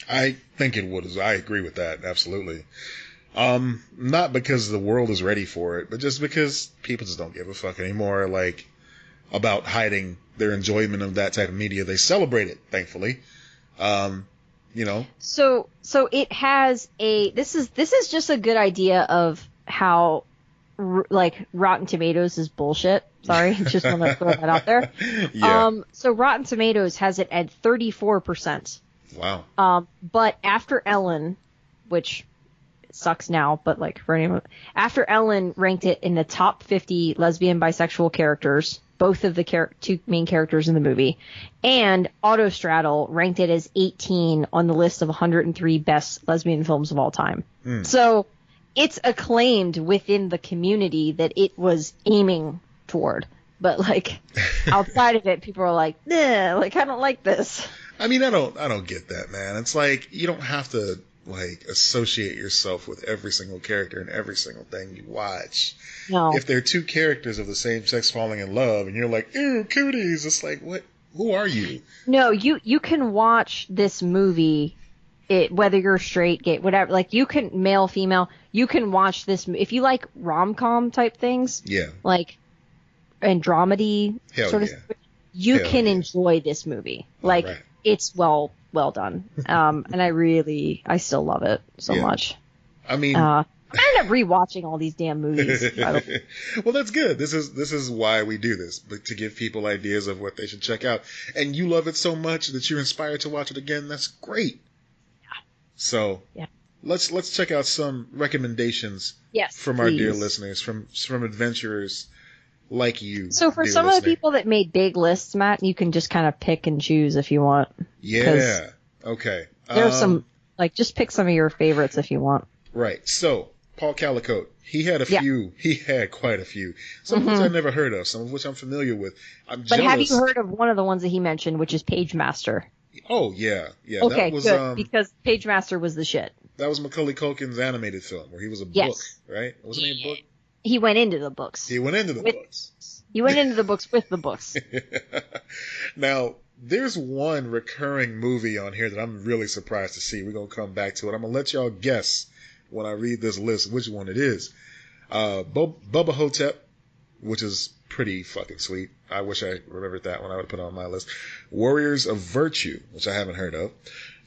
I think it would. I agree with that. Absolutely. Not because the world is ready for it, but just because people just don't give a fuck anymore, like, about hiding their enjoyment of that type of media. They celebrate it, thankfully. You know. So it has this is just a good idea of how, like, Rotten Tomatoes is bullshit. Sorry, just want to throw that out there. Yeah. So Rotten Tomatoes has it at 34%. Wow. But After Ellen, which sucks now, but like for anyone, after Ellen ranked it in the top 50 lesbian bisexual characters, both of the two main characters in the movie, and Autostraddle ranked it as 18 on the list of 103 best lesbian films of all time. So it's acclaimed within the community that it was aiming toward. But like outside of it, people are like, nah, like I don't like this. I mean, I don't get that, man. It's like you don't have to like associate yourself with every single character and every single thing you watch. No. If they're two characters of the same sex falling in love and you're like, ew, cooties, it's like, what? Who are you? No, you can watch this movie, whether you're straight, gay, whatever. Like you can male, female. You can watch this if you like rom-com type things. Yeah. Like and dramedy sort of. You can enjoy this movie. Like it's well done. And I still love it so much. I mean, I end up rewatching all these damn movies. Well, that's good. This is why we do this, but to give people ideas of what they should check out. And you love it so much that you're inspired to watch it again. That's great. Yeah. So let's check out some recommendations from our dear listeners, from adventurers like you. So for some of the people that made big lists, Matt, you can just kind of pick and choose if you want. Yeah. Okay. There's some, like, just pick some of your favorites if you want. Right. So Paul Calicote, he had a few. He had quite a few. Some of which I never heard of. Some of which I'm familiar with. I'm jealous. But have you heard of one of the ones that he mentioned, which is Page Master? Oh yeah. Okay, that was, good. Because Page Master was the shit. That was Macaulay Culkin's animated film where he was a book, right? Wasn't he a book? He went into the books. He went into the books. He went into the books with the books. Now, there's one recurring movie on here that I'm really surprised to see. We're going to come back to it. I'm going to let y'all guess when I read this list which one it is. Bubba Hotep, which is pretty fucking sweet. I wish I remembered that one. I would put it on my list. Warriors of Virtue, which I haven't heard of.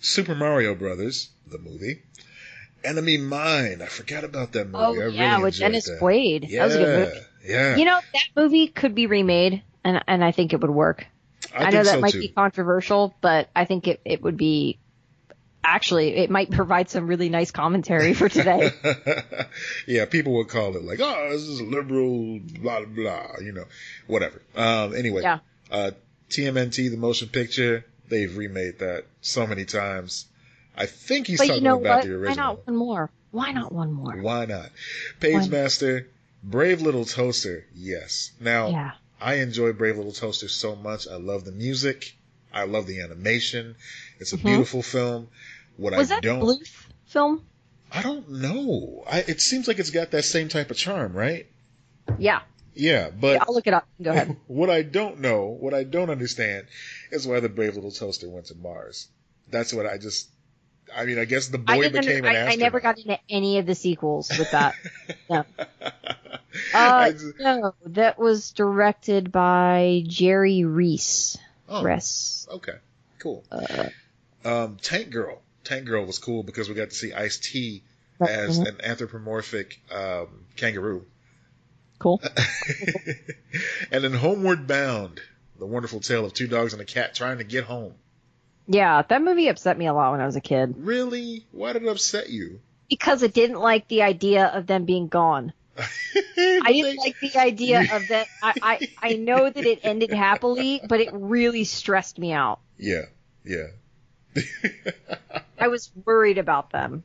Super Mario Brothers, the movie. Enemy Mine. I forgot about that movie. Oh, I really with Dennis Quaid. Yeah, that was a good movie. Yeah. You know, that movie could be remade, and I think it would work. I know that might be controversial, but I think it would be... Actually, it might provide some really nice commentary for today. Yeah, people would call it like, oh, this is liberal, blah, blah, whatever. Anyway, TMNT, the motion picture, they've remade that so many times. I think he's talking about the original. Why not one more? Why not? Page Master, Brave Little Toaster, yes. Now, I enjoy Brave Little Toaster so much. I love the music. I love the animation. It's a beautiful film. Was that a Bluth film? I don't know. It seems like it's got that same type of charm, right? Yeah. Yeah, but... I'll look it up. Go ahead. What I don't understand is why the Brave Little Toaster went to Mars. That's what I guess the boy became an astronaut. I never got into any of the sequels with that. No. No, that was directed by Jerry Reese. Oh, okay, cool. Tank Girl. Tank Girl was cool because we got to see Ice-T as an anthropomorphic kangaroo. Cool. And then Homeward Bound, the wonderful tale of two dogs and a cat trying to get home. Yeah, that movie upset me a lot when I was a kid. Really? Why did it upset you? Because I didn't like the idea of them being gone. I didn't like the idea of that. I know that it ended happily, but it really stressed me out. Yeah. I was worried about them.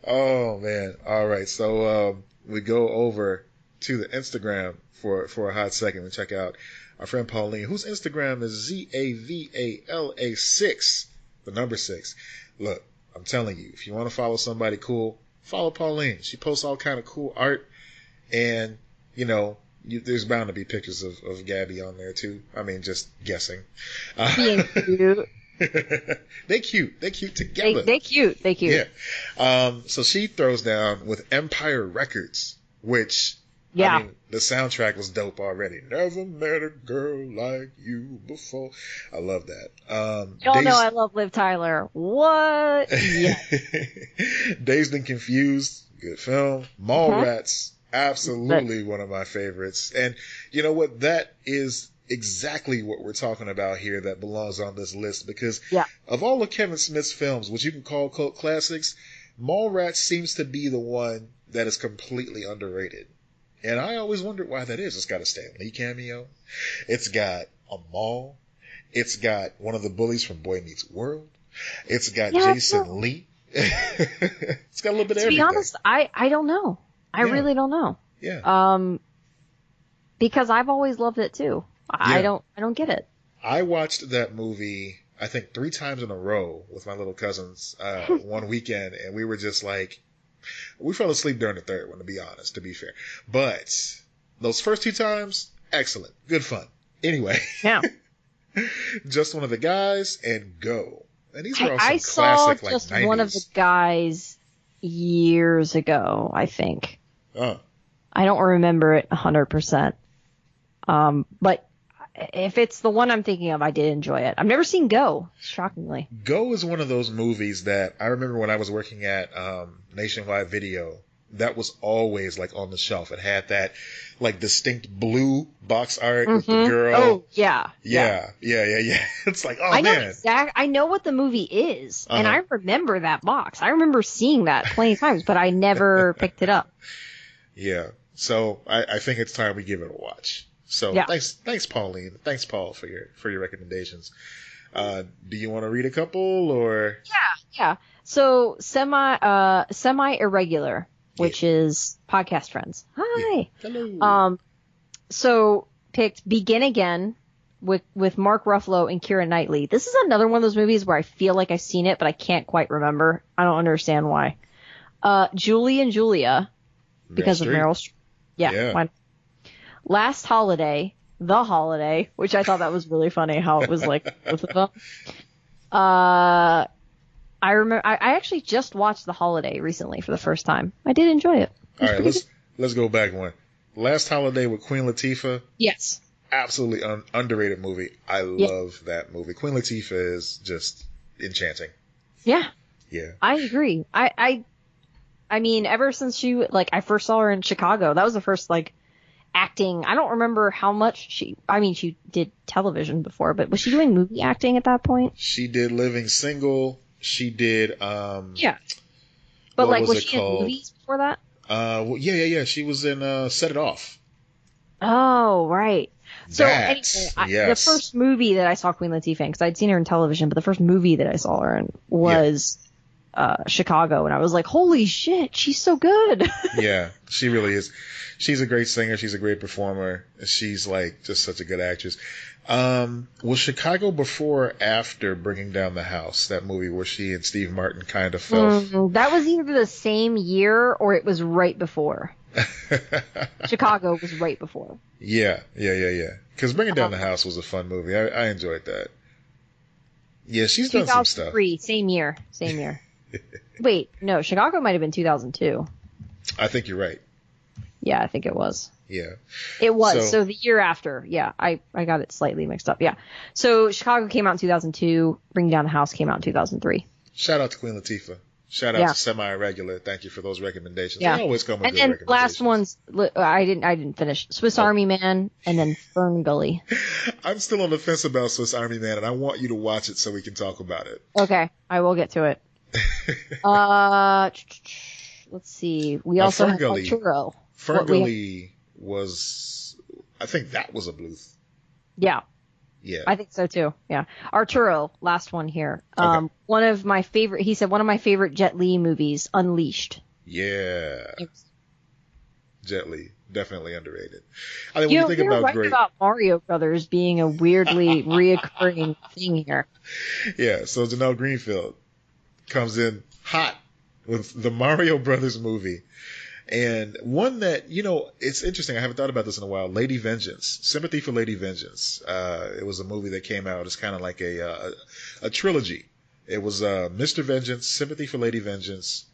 Oh, man. All right. So we go over to the Instagram for a hot second and check out our friend Pauline, whose Instagram is ZAVALA6, the number 6. Look, I'm telling you, if you want to follow somebody cool, follow Pauline. She posts all kind of cool art, and, there's bound to be pictures of Gabby on there, too. I mean, just guessing. Being cute. They cute. They cute together. They cute. Yeah. So she throws down with Empire Records, which... Yeah. I mean, the soundtrack was dope already. Never met a girl like you before. I love that. Y'all know I love Liv Tyler. What? Yeah. Dazed and Confused, good film. Mallrats, absolutely one of my favorites. And you know what? That is exactly what we're talking about here that belongs on this list because of all of Kevin Smith's films, which you can call cult classics, Mallrats seems to be the one that is completely underrated. And I always wondered why that is. It's got a Stan Lee cameo. It's got a mall. It's got one of the bullies from Boy Meets World. It's got Jason Lee. It's got a little bit of everything. To be honest, I don't know. I really don't know. Yeah. Because I've always loved it too. I don't get it. I watched that movie, I think 3 times in a row with my little cousins one weekend, and we were just like, we fell asleep during the third one, to be honest, to be fair. But those first 2 times, excellent. Good fun. Anyway. Yeah. Just One of the Guys and Go. And these are all I some classic, saw Just 90s. One of the Guys years ago, I think. Oh. I don't remember it 100%. But if it's the one I'm thinking of, I did enjoy it. I've never seen Go, shockingly. Go is one of those movies that I remember when I was working at Nationwide Video, that was always like on the shelf. It had that like distinct blue box art with the girl. Oh, yeah. Yeah. It's like, oh, man. I know what the movie is, and I remember that box. I remember seeing that plenty of times, but I never picked it up. Yeah. So I think it's time we give it a watch. So thanks, Pauline. Thanks, Paul, for your recommendations. Do you want to read a couple or? Yeah. So semi irregular, which is podcast friends. Hi. Yeah. Hello. So picked Begin Again with Mark Ruffalo and Keira Knightley. This is another one of those movies where I feel like I've seen it, but I can't quite remember. I don't understand why. Julie and Julia, because of Meryl Streep. Yeah. Why? Last Holiday, The Holiday, which I thought that was really funny how it was like both of them. I remember I actually just watched The Holiday recently for the first time. I did enjoy it. All right, let's go back one. Last Holiday with Queen Latifah. Yes. Absolutely underrated movie. I love that movie. Queen Latifah is just enchanting. Yeah. Yeah. I agree. I mean, ever since I first saw her in Chicago, that was the first acting. I don't remember how much she did television before, but was she doing movie acting at that point? She did Living Single. She did yeah. But was she in movies before that? Yeah. She was in Set It Off. Oh, right. So anyway, the first movie that I saw Queen Latifah in, because I'd seen her in television, but the first movie that I saw her in was Chicago, and I was like, holy shit, she's so good. Yeah, she really is. She's a great singer. She's a great performer. She's just such a good actress. Was Chicago before or after Bringing Down the House, that movie where she and Steve Martin kind of fell? That was either the same year or it was right before. Chicago was right before. Yeah. Because Bringing Down the House was a fun movie. I enjoyed that. Yeah, she's done some stuff. 2003, same year. Wait, no, Chicago might have been 2002. I think you're right. Yeah, I think it was. Yeah. It was. So the year after. Yeah, I got it slightly mixed up. Yeah. So Chicago came out in 2002. Bring Down the House came out in 2003. Shout out to Queen Latifah. Shout out to Semi Irregular. Thank you for those recommendations. Yeah. They always come with good recommendations. And recommendations. last ones, I didn't finish. Swiss Army Man and then Fern Gully. I'm still on the fence about Swiss Army Man, and I want you to watch it so we can talk about it. Okay, I will get to it. Let's see. We also have Arturo. Ferngully was, I think that was a Bluth. Yeah. Yeah. I think so too. Yeah. Arturo, last one here. Okay. One of my favorite Jet Li movies, Unleashed. Yeah. Jet Li, definitely underrated. I mean, you're right about Mario Brothers being a weirdly reoccurring thing here. Yeah. So Janelle Greenfield comes in hot with the Mario Brothers movie. And one that, it's interesting. I haven't thought about this in a while. Lady Vengeance. Sympathy for Lady Vengeance. It was a movie that came out as kind of like a trilogy. It was Mr. Vengeance, Sympathy for Lady Vengeance,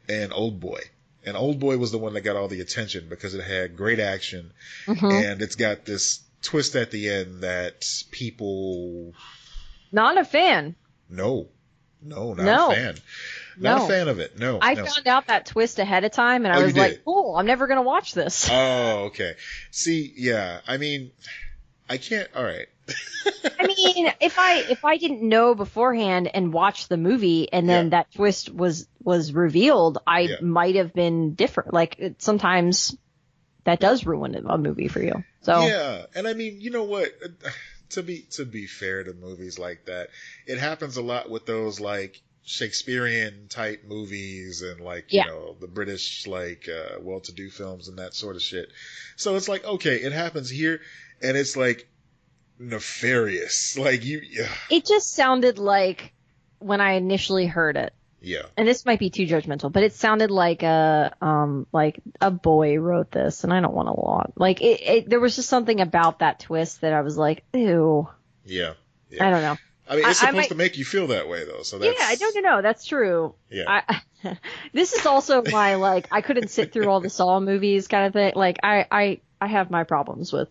and Old Boy. And Old Boy was the one that got all the attention because it had great action. Mm-hmm. And it's got this twist at the end that people... Not a fan. No, not a fan. Not a fan of it. No. I found out that twist ahead of time, and I was like, cool, I'm never going to watch this. Oh, okay. See, yeah. I mean, I can't. All right. I mean, if I didn't know beforehand and watched the movie and then that twist was revealed, I might have been different. Like sometimes that does ruin a movie for you. So yeah, and I mean, you know what? To be fair to movies like that, it happens a lot with those like Shakespearean type movies and like you know the British like well-to-do films and that sort of shit. So it's like okay, it happens here, and it's like nefarious. Like you. It just sounded like when I initially heard it. Yeah. And this might be too judgmental, but it sounded like a boy wrote this, and I don't want a lot. Like there was just something about that twist that I was like, ew. Yeah. I don't know. I mean, it's supposed to make you feel that way, though. So that's... Yeah, no, that's true. Yeah. This is also my like I couldn't sit through all the Saw movies kind of thing. Like I have my problems with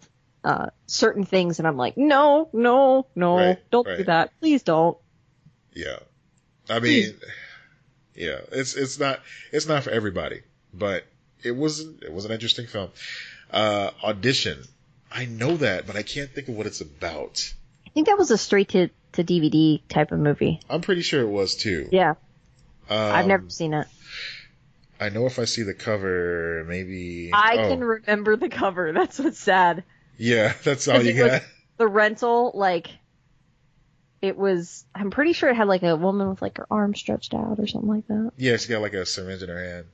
certain things, and I'm like, no, don't do that, please don't. Yeah. I mean. Yeah, it's not for everybody, but it was an interesting film. Audition, I know that, but I can't think of what it's about. I think that was a straight to DVD type of movie. I'm pretty sure it was too. Yeah, I've never seen it. I know if I see the cover, maybe I can remember the cover. That's what's sad. Yeah, that's all you got. The rental, like. It was, I'm pretty sure it had like a woman with like her arm stretched out or something like that. Yeah, she got like a syringe in her hand.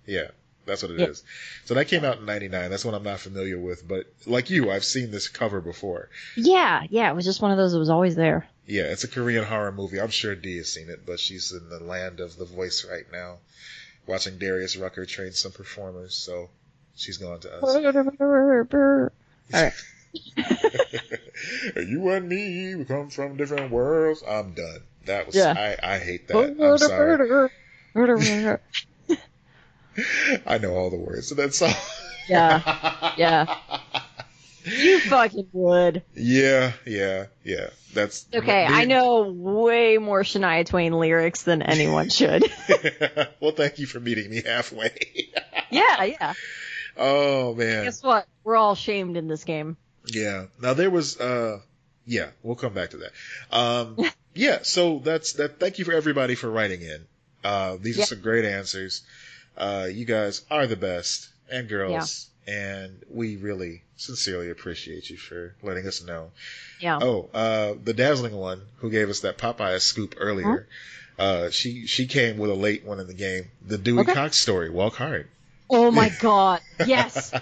Yeah, that's what it is. So that came out in 99. That's one I'm not familiar with. But like you, I've seen this cover before. Yeah. It was just one of those that was always there. Yeah, it's a Korean horror movie. I'm sure Dee has seen it, but she's in the land of The Voice right now, watching Darius Rucker train some performers. So she's gone to us. All right. You and me, we come from different worlds. I'm done. That was I hate that. I'm sorry. I know all the words to that song. Yeah. You fucking would. Yeah. That's okay. I know way more Shania Twain lyrics than anyone should. Well, thank you for meeting me halfway. Yeah. Oh man. Guess what? We're all shamed in this game. Yeah. Now there was, we'll come back to that. So that's that. Thank you for everybody for writing in. These are some great answers. You guys are the best and girls, and we really sincerely appreciate you for letting us know. Yeah. Oh, the dazzling one who gave us that Popeyes scoop earlier. She came with a late one in the game. The Dewey Cox story. Walk hard. Oh my God. Yes.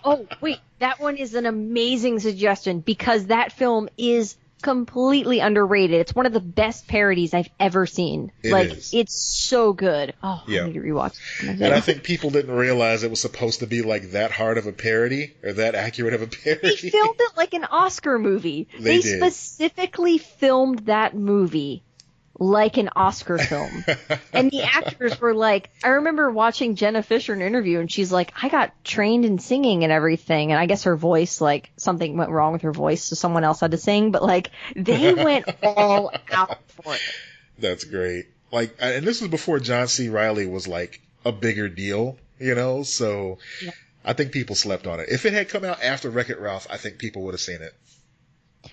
Oh, wait. That one is an amazing suggestion because that film is completely underrated. It's one of the best parodies I've ever seen. It's so good. Oh, I need to rewatch it. And I think people didn't realize it was supposed to be like that hard of a parody or that accurate of a parody. They filmed it like an Oscar movie. They specifically filmed that movie like an Oscar film. And the actors were like, I remember watching Jenna Fisher in an interview and she's like, I got trained in singing and everything. And I guess her voice, like something went wrong with her voice. So someone else had to sing, but like they went all out for it. That's great. Like, and this was before John C. Reilly was like a bigger deal, you know? So I think people slept on it. If it had come out after Wreck-It Ralph, I think people would have seen it.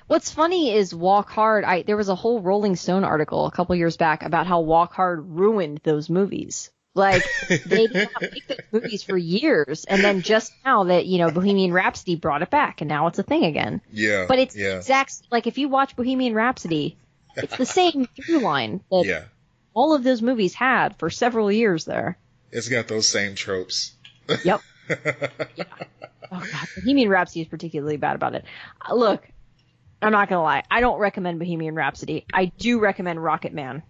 What's funny is Walk Hard. There was a whole Rolling Stone article a couple years back about how Walk Hard ruined those movies. Like they did not make those movies for years, and then just now that Bohemian Rhapsody brought it back, and now it's a thing again. Yeah. But it's like if you watch Bohemian Rhapsody, it's the same through line that all of those movies had for several years there. It's got those same tropes. Yep. Yeah. Oh God, Bohemian Rhapsody is particularly bad about it. Look. I'm not going to lie. I don't recommend Bohemian Rhapsody. I do recommend Rocket Man.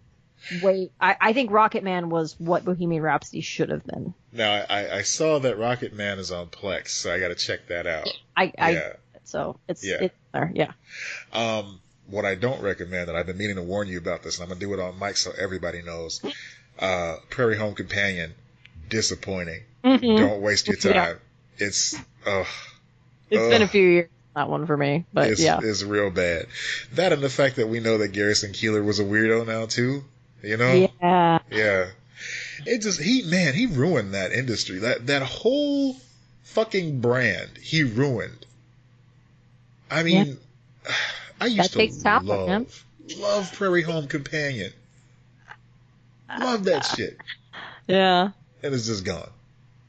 I think Rocket Man was what Bohemian Rhapsody should have been. Now, I saw that Rocket Man is on Plex, so I got to check that out. So it's there, yeah. What I don't recommend, and I've been meaning to warn you about this, and I'm going to do it on mic so everybody knows, Prairie Home Companion, disappointing. Mm-hmm. Don't waste your time. It's been a few years. That one for me, but it's real bad. That and the fact that we know that Garrison Keillor was a weirdo now too, you know? Yeah. It just, he ruined that industry. That whole fucking brand, he ruined. I mean, I used to love Prairie Home Companion. Love that shit. Yeah. And it's just gone.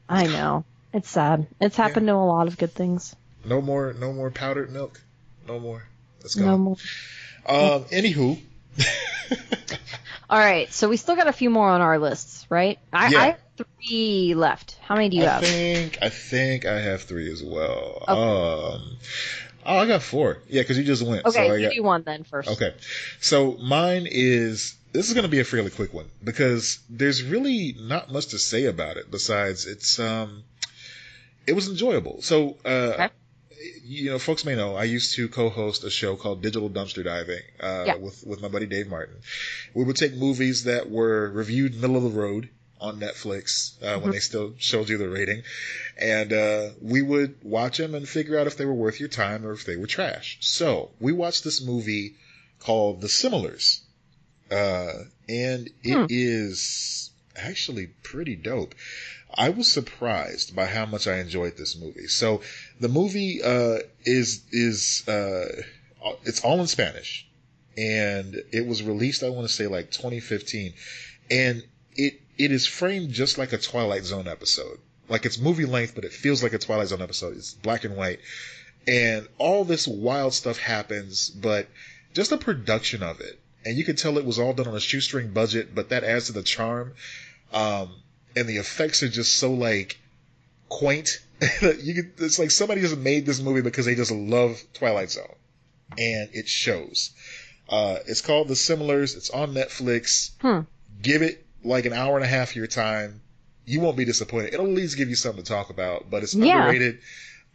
I know. It's sad. It's happened to a lot of good things. No more powdered milk. No more. It's gone. No more. Anywho. All right, so we still got a few more on our lists, right? I have 3 left. How many do you have? I think I have 3 as well. Okay. I got 4. Yeah, because you just went. Okay, so you do one then first. Okay. So mine is, this is going to be a fairly quick one because there's really not much to say about it besides it was enjoyable. So, okay. Folks may know I used to co-host a show called Digital Dumpster Diving with my buddy Dave Martin. We would take movies that were reviewed middle of the road on Netflix when they still showed you the rating, and we would watch them and figure out if they were worth your time or if they were trash. So we watched this movie called The Similars, and it is actually pretty dope. I was surprised by how much I enjoyed this movie. So the movie is it's all in Spanish, and it was released, I want to say, like 2015, and it is framed just like a Twilight Zone episode. Like, it's movie length, but it feels like a Twilight Zone episode. It's black and white, and all this wild stuff happens, but just the production of it, and you could tell it was all done on a shoestring budget, but that adds to the charm. And the effects are just so, like, quaint. It's like somebody just made this movie because they just love Twilight Zone. And it shows. It's called The Similars. It's on Netflix. Give it like an hour and a half of your time. You won't be disappointed. It'll at least give you something to talk about, but it's underrated.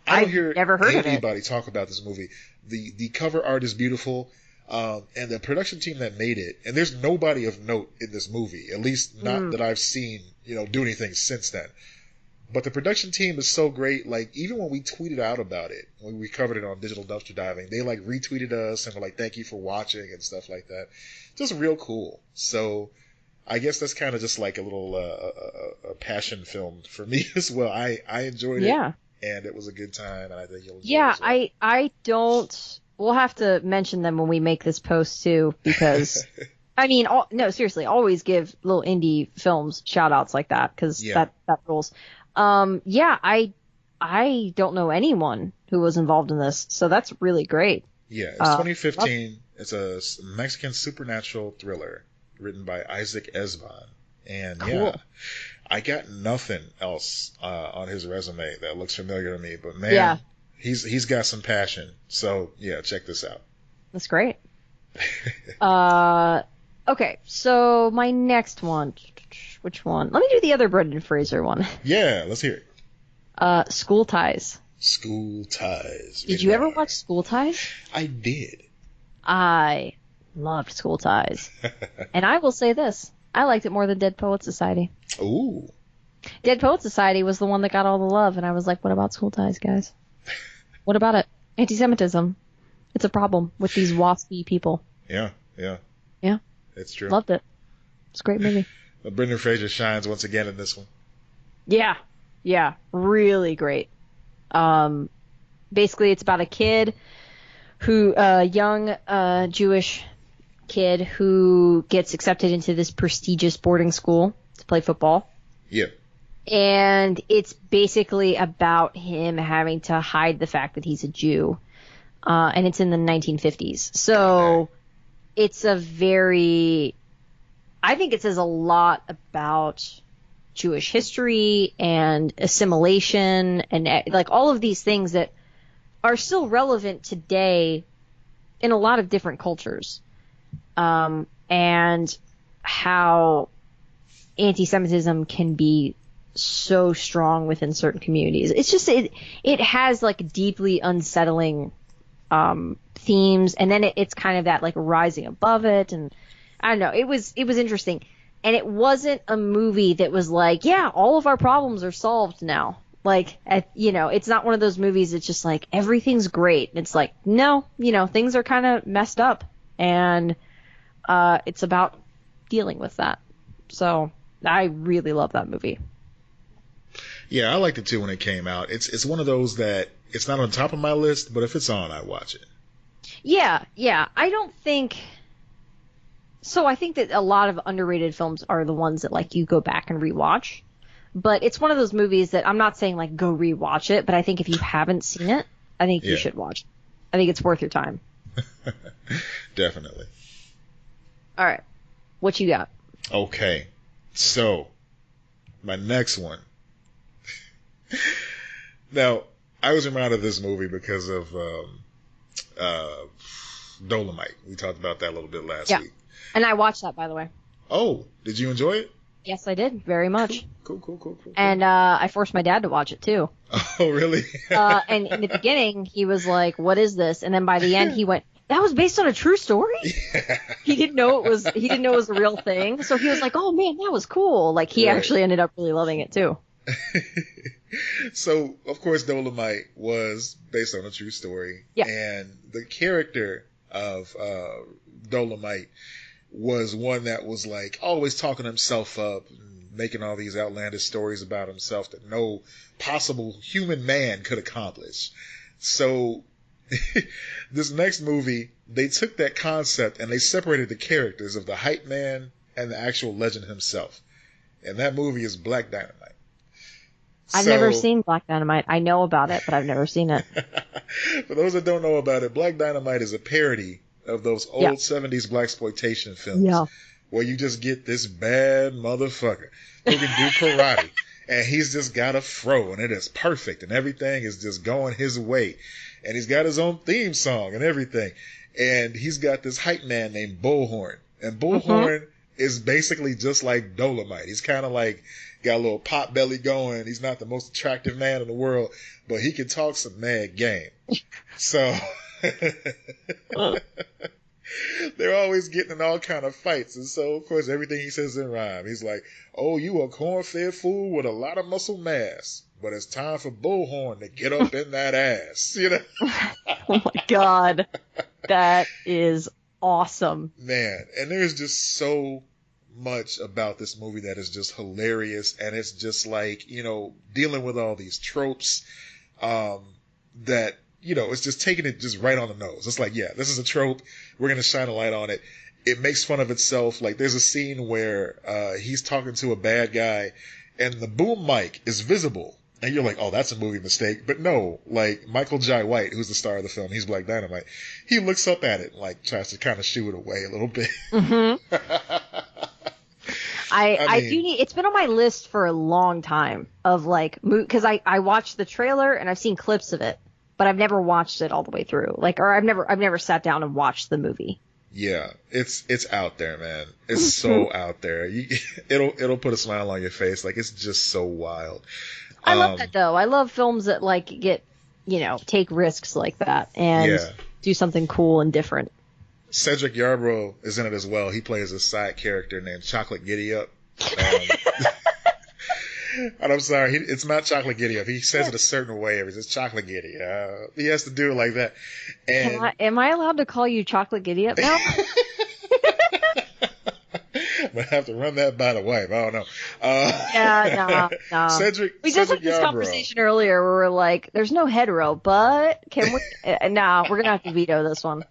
I don't hear anybody talk about this movie. The cover art is beautiful. And the production team that made it, and there's nobody of note in this movie, at least not that I've seen, do anything since then. But the production team is so great. Like, even when we tweeted out about it, when we covered it on Digital Dumpster Diving, they like retweeted us and were like, "Thank you for watching" and stuff like that. Just real cool. So I guess that's kind of just like a little a passion film for me as well. I enjoyed it, and it was a good time, and I think you'll enjoy it as well. I don't. We'll have to mention them when we make this post too, because I mean, no, seriously, always give little indie films shout outs like that, because that rules. I don't know anyone who was involved in this, so that's really great. Yeah, it's 2015. It's a Mexican supernatural thriller written by Isaac Esban, and cool. I got nothing else on his resume that looks familiar to me, but man, he's got some passion. So yeah, check this out. That's great. Okay, so my next one. Which one? Let me do the other Brendan Fraser one. Yeah, let's hear it. School Ties. School Ties. Did you ever watch School Ties? I did. I loved School Ties. And I will say this. I liked it more than Dead Poets Society. Ooh. Dead Poets Society was the one that got all the love, and I was like, what about School Ties, guys? What about it? Anti-Semitism. It's a problem with these waspy people. Yeah. It's true. Loved it. It's a great movie. Brendan Fraser shines once again in this one. Yeah, really great. Basically, it's about a kid a young Jewish kid who gets accepted into this prestigious boarding school to play football. Yeah. And it's basically about him having to hide the fact that he's a Jew. And it's in the 1950s. So it's I think it says a lot about Jewish history and assimilation and like all of these things that are still relevant today in a lot of different cultures. And how anti-Semitism can be so strong within certain communities. It's just, it has like deeply unsettling themes, and then it's kind of that like rising above it, and I don't know, it was interesting. And it wasn't a movie that was like, yeah, all of our problems are solved now. Like, it's not one of those movies that's just like, everything's great. It's like, no, things are kind of messed up. And it's about dealing with that. So I really love that movie. Yeah, I liked it too when it came out. It's one of those that it's not on top of my list, but if it's on, I watch it. Yeah. I don't think. So I think that a lot of underrated films are the ones that like you go back and rewatch. But it's one of those movies that I'm not saying like go rewatch it, but I think if you haven't seen it, I think you should watch it. I think it's worth your time. Definitely. All right. What you got? Okay. So, my next one. Now, I was reminded of this movie because of Dolomite. We talked about that a little bit last week. And I watched that, by the way. Oh, did you enjoy it? Yes, I did. Very much. Cool. And I forced my dad to watch it, too. Oh, really? And in the beginning, he was like, what is this? And then by the end, he went, that was based on a true story? Yeah. He didn't know it was a real thing. So he was like, oh, man, that was cool. Like, he actually ended up really loving it, too. So, of course, Dolomite was based on a true story. Yeah. And the character of Dolomite was one that was like always talking himself up and making all these outlandish stories about himself that no possible human man could accomplish. So this next movie, they took that concept and they separated the characters of the hype man and the actual legend himself. And that movie is Black Dynamite. I've never seen Black Dynamite. I know about it, but I've never seen it. For those that don't know about it, Black Dynamite is a parody of those old 70s blaxploitation films where you just get this bad motherfucker who can do karate and he's just got a fro and it is perfect and everything is just going his way and he's got his own theme song and everything and he's got this hype man named Bullhorn and Bullhorn is basically just like Dolomite. He's kind of like got a little pot belly going. He's not the most attractive man in the world, but he can talk some mad game. So they're always getting in all kind of fights. And so, of course, everything he says in rhyme. He's like, oh, you a corn-fed fool with a lot of muscle mass, but it's time for Bullhorn to get up in that ass. You know? Oh, my God. That is awesome. Man, and there's just so much about this movie that is just hilarious. And it's just like, you know, dealing with all these tropes that, you know, it's just taking it just right on the nose. It's like, yeah, this is a trope. We're going to shine a light on it. It makes fun of itself. Like there's a scene where he's talking to a bad guy and the boom mic is visible. And you're like, oh, that's a movie mistake. But no, like Michael Jai White, who's the star of the film, he's Black Dynamite. He looks up at it and like tries to kind of shoo it away a little bit. Mm-hmm. I do need, it's been on my list for a long time of like, because I watched the trailer and I've seen clips of it, but I've never watched it all the way through. Like, or I've never sat down and watched the movie. Yeah, it's out there, man. It's so out there. It'll put a smile on your face. Like it's just so wild. I love that though. I love films that like get, you know, take risks like that and do something cool and different. Cedric Yarbrough is in it as well. He plays a side character named Chocolate Giddy Up. And I'm sorry, it's not Chocolate Giddy Up. He says it a certain way. It's Chocolate Giddy. He has to do it like that. And am I allowed to call you Chocolate Giddy Up now? I'm going to have to run that by the wife. I don't know. No. Cedric we just had this conversation earlier where we're like, there's no hetero, but can we? We're going to have to veto this one.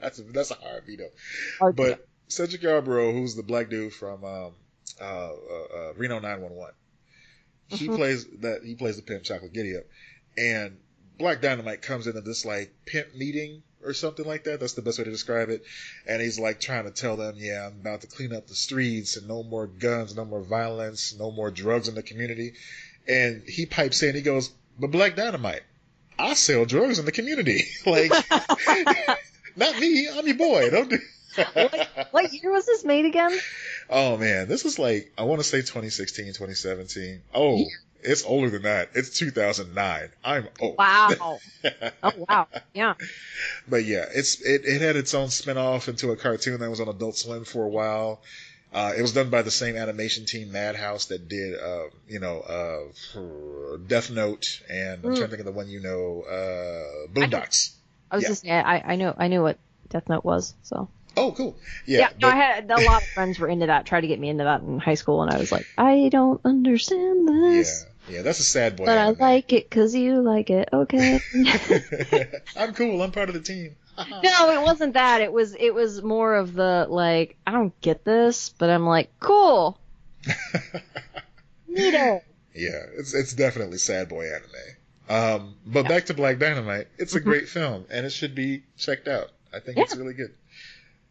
That's a hard veto. But Cedric Yarbrough, who's the black dude from Reno 911, he plays the pimp Chocolate Giddy Up, and Black Dynamite comes into this like pimp meeting or something like that. That's the best way to describe it. And he's like trying to tell them, yeah, I'm about to clean up the streets and no more guns, no more violence, no more drugs in the community. And he pipes in, he goes, but Black Dynamite, I sell drugs in the community. Like, not me, I'm your boy. Don't do. What year was this made again? Oh man, this is like, I want to say 2016, 2017. Oh, yeah. It's older than that. It's 2009. I'm old. Wow. Oh wow. Yeah. But yeah, it had its own spinoff into a cartoon that was on Adult Swim for a while. It was done by the same animation team, Madhouse, that did, Death Note, and I'm trying to think of the one Boondocks. I was just I knew what Death Note was, so. Oh, cool. Yeah. No, I had a lot of friends were into that, tried to get me into that in high school, and I was like, I don't understand this. Yeah, that's a sad boy but anime. I like it because you like it. Okay. I'm cool. I'm part of the team. No, it wasn't that. It was more of the, like, I don't get this, but I'm like, cool. Neato. Yeah, it's definitely sad boy anime. But back to Black Dynamite, it's a great film, and it should be checked out. I think it's really good.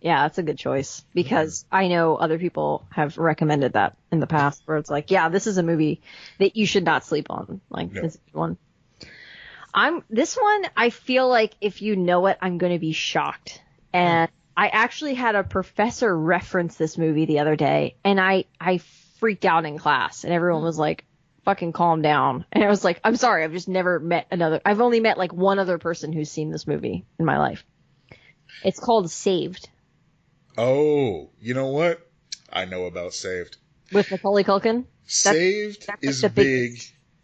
Yeah, that's a good choice, because I know other people have recommended that in the past, where it's like, yeah, this is a movie that you should not sleep on. Like, this one. This one, I feel like if you know it, I'm going to be shocked. And I actually had a professor reference this movie the other day, and I freaked out in class, and everyone was like, fucking calm down. And I was like, I'm sorry, I've just never met I've only met like one other person who's seen this movie in my life. It's called Saved. Oh, you know what? I know about Saved. With Macaulay Culkin? Saved is the big.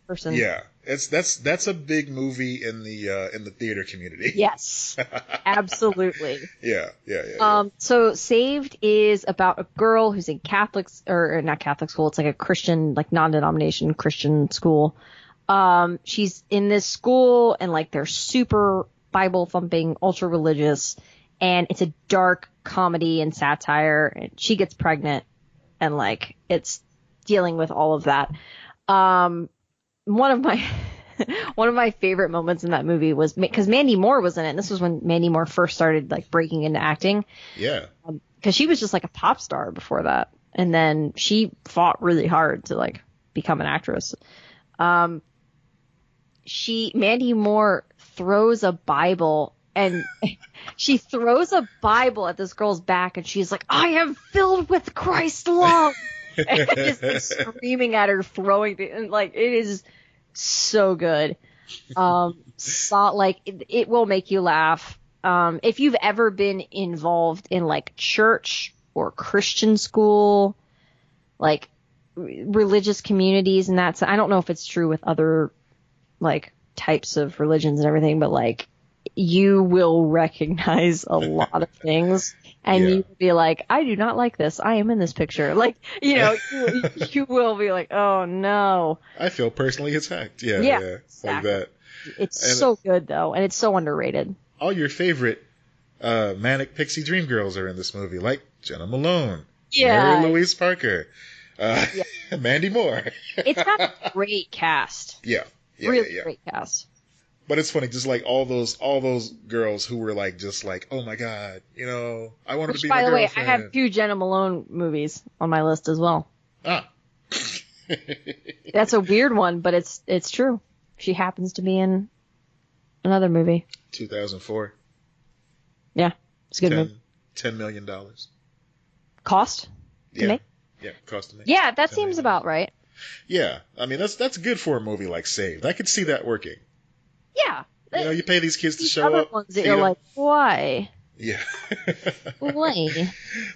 Person. Yeah. That's a big movie in the theater community. Yes. Absolutely. Yeah. So Saved is about a girl who's in or not Catholic school, it's like a Christian, like non-denomination Christian school. She's in this school, and like they're super Bible thumping, ultra religious, and it's a dark comedy and satire, and she gets pregnant, and like it's dealing with all of that. One of my favorite moments in that movie was because Mandy Moore was in it. And this was when Mandy Moore first started like breaking into acting. Yeah. Because she was just like a pop star before that, and then she fought really hard to like become an actress. Mandy Moore throws a Bible, and she throws a Bible at this girl's back, and she's like, "I am filled with Christ's love," and just like, screaming at her, and like it is so good. It will make you laugh. If you've ever been involved in like church or Christian school, like religious communities, and that's, I don't know if it's true with other like types of religions and everything, but like you will recognize a lot of things, and you will be like, I do not like this. I am in this picture. Like, you know, you will be like, oh no. I feel personally attacked. Yeah. Exactly. Like that. It's so good though, and it's so underrated. All your favorite manic pixie dream girls are in this movie, like Jenna Malone, Mary Louise Parker, Mandy Moore. It's got a great cast. Yeah. Really great cast. But it's funny, just like all those girls who were like, just like, oh my god, you know, I wanted to be my girlfriend. By the way, I have 2 Jenna Malone movies on my list as well. That's a weird one, but it's true. She happens to be in another movie. 2004. Yeah, it's a good movie. $10 million. Cost to make? Yeah, cost to make. Yeah, that seems about right. Yeah, I mean that's good for a movie like Saved. I could see that working. Yeah. You know, you pay these kids to show other up. Ones that you're like, why? Yeah. Why?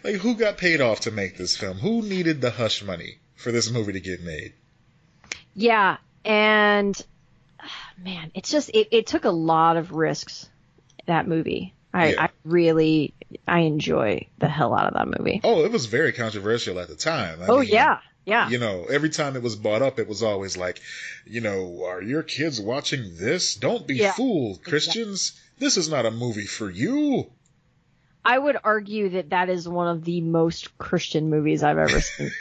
Like, who got paid off to make this film? Who needed the hush money for this movie to get made? Yeah, and man, it's just it took a lot of risks. That movie, I enjoy the hell out of that movie. Oh, it was very controversial at the time. I mean, yeah. You know, every time it was brought up, it was always like, you know, are your kids watching this? Don't be fooled, Christians. Exactly. This is not a movie for you. I would argue that is one of the most Christian movies I've ever seen.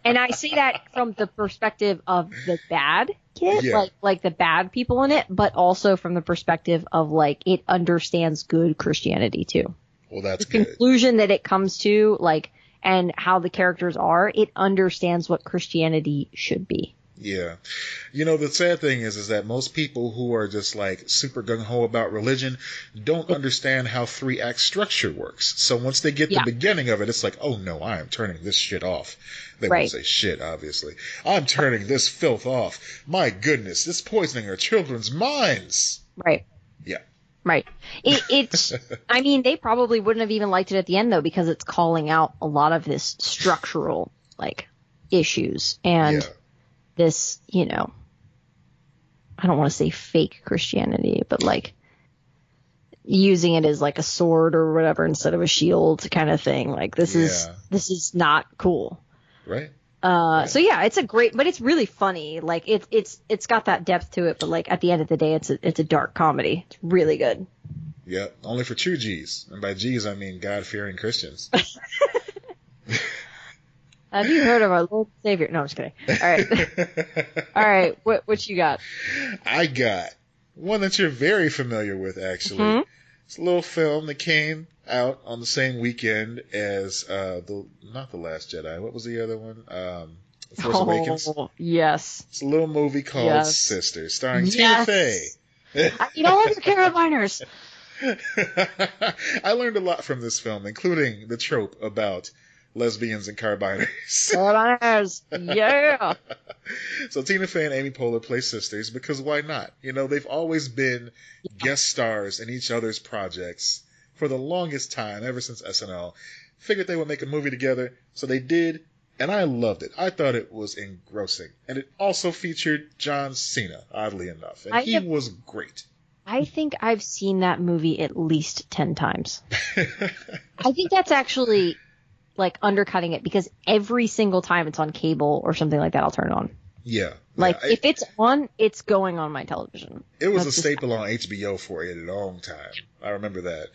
And I say that from the perspective of the bad kid, like the bad people in it, but also from the perspective of like it understands good Christianity too. Well, that's the conclusion that it comes to, like, and how the characters are, it understands what Christianity should be. Yeah. You know, the sad thing is that most people who are just like super gung-ho about religion don't understand how 3-act structure works. So once they get the beginning of it, it's like, oh no, I am turning this shit off. They won't say shit, obviously. I'm turning this filth off. My goodness, it's poisoning our children's minds. Right. Yeah. Right. It's, I mean, they probably wouldn't have even liked it at the end, though, because it's calling out a lot of this structural, like, issues. And this, you know, I don't want to say fake Christianity, but, like, using it as, like, a sword or whatever instead of a shield kind of thing. Like, this is not cool. Right. So yeah, it's a great, but it's really funny. Like it's got that depth to it, but like at the end of the day, it's a dark comedy. It's really good. Yep. Only for true G's. And by G's, I mean God-fearing Christians. Have you heard of our Lord Savior? No, I'm just kidding. All right. All right. What you got? I got one that you're very familiar with, actually. Mm-hmm. It's a little film that came out on the same weekend as not The Last Jedi. What was the other one? Force Awakens. Yes. It's a little movie called Sisters, starring Tina Fey. You don't like the carabiners. I learned a lot from this film, including the trope about lesbians and carbiners. Carabiners, yeah. So Tina Fey and Amy Poehler play sisters because why not? You know, they've always been guest stars in each other's projects for the longest time, ever since SNL. Figured they would make a movie together, so they did, and I loved it. I thought it was engrossing. And it also featured John Cena, oddly enough, and he was great. I think I've seen that movie at least 10 times. I think that's actually like undercutting it because every single time it's on cable or something like that, I'll turn it on. Yeah. Like if it's on, it's going on my television. It was a staple on HBO for a long time. I remember that.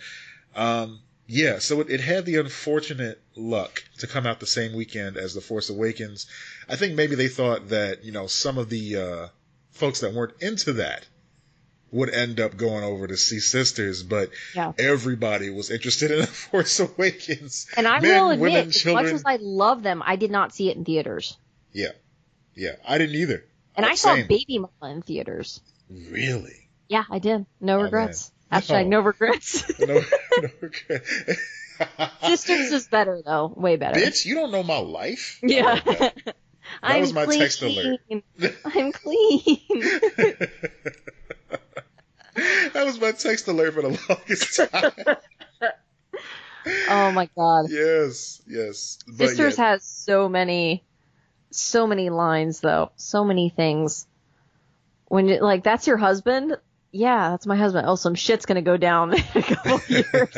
Yeah, so it had the unfortunate luck to come out the same weekend as The Force Awakens. I think maybe they thought that, you know, some of the folks that weren't into that would end up going over to see Sisters, but everybody was interested in The Force Awakens. And I will admit, women, children. As much as I love them, I did not see it in theaters. Yeah. Yeah, I didn't either. And I saw Baby Mama in theaters. Really? Yeah, I did. No regrets. Hashtag no regrets. No regrets. Sisters is better, though. Way better. Bitch, you don't know my life? Yeah. That was my text alert. I'm clean. That was my text alert for the longest time. Oh my god. Yes. But Sisters has so many lines though. So many things. When you like, that's your husband? Yeah, that's my husband. Oh, some shit's gonna go down in a couple of years.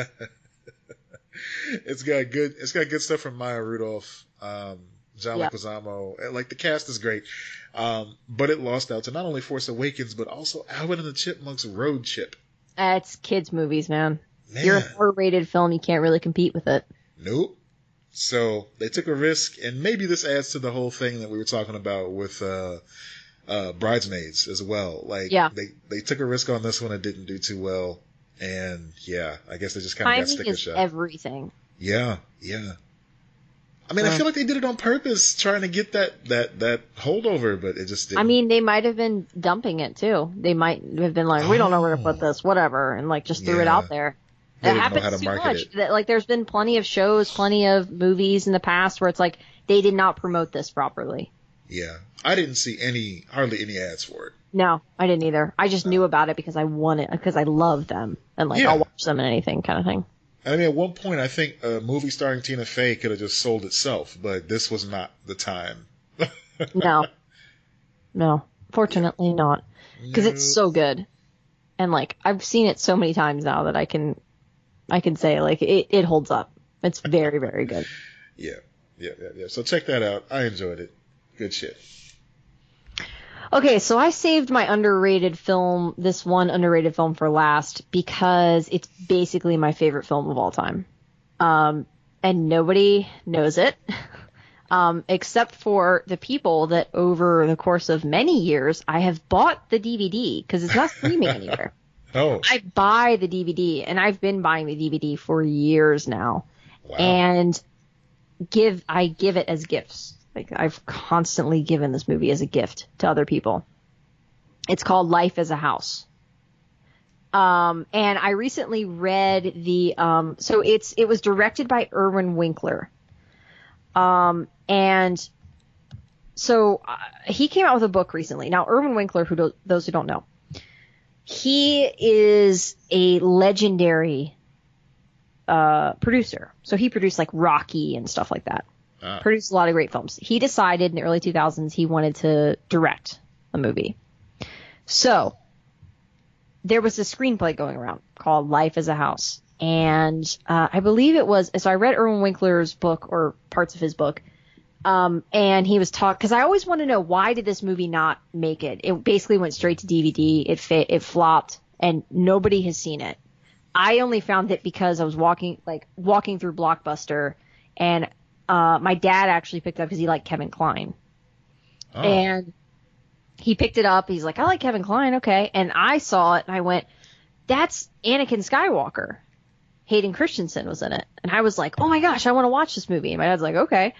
It's got good stuff from Maya Rudolph, John Leguizamo. Like the cast is great. But it lost out to not only Force Awakens, but also Alvin and the Chipmunks Road Chip. It's kids' movies, man. You're a R-rated film, you can't really compete with it. Nope. So they took a risk, and maybe this adds to the whole thing that we were talking about with Bridesmaids as well. Like, they took a risk on this one, it didn't do too well, and I guess they just kind of got sticker shock. Everything. Yeah. I mean, I feel like they did it on purpose, trying to get that holdover, but it just didn't. I mean, they might have been dumping it too. They might have been like, we don't know where to put this, whatever, and like just threw it out there. It happens too much. Like, there's been plenty of shows, plenty of movies in the past where it's like they did not promote this properly. Yeah, I didn't see hardly any ads for it. No, I didn't either. I just knew about it because I love them, and like I'll watch them in anything kind of thing. I mean, at one point, I think a movie starring Tina Fey could have just sold itself, but this was not the time. No, fortunately not, because it's so good, and like I've seen it so many times now that I can say like it holds up. It's very, very good. Yeah. So check that out. I enjoyed it. Good shit. Okay, so I saved my this one underrated film for last because it's basically my favorite film of all time. And nobody knows it, except for the people that over the course of many years, I have bought the DVD because it's not streaming anywhere. Oh. I buy the DVD, and I've been buying the DVD for years now. Wow. And I give it as gifts. Like, I've constantly given this movie as a gift to other people. It's called Life as a House. And I recently read so it was directed by Irwin Winkler. And so he came out with a book recently. Now, Irwin Winkler, those who don't know, he is a legendary producer. So he produced like Rocky and stuff like that. Produced a lot of great films. He decided in the early 2000s he wanted to direct a movie. So there was a screenplay going around called Life as a House. And I believe it was, so I read Irwin Winkler's book or parts of his book. And he was because I always want to know, why did this movie not make it? It basically went straight to DVD. It flopped, and nobody has seen it. I only found it because I was walking through Blockbuster, and my dad actually picked it up because he liked Kevin Kline. Oh. And he picked it up. He's like, I like Kevin Kline, okay. And I saw it, and I went, that's Anakin Skywalker. Hayden Christensen was in it. And I was like, oh my gosh, I want to watch this movie. And my dad's like, okay.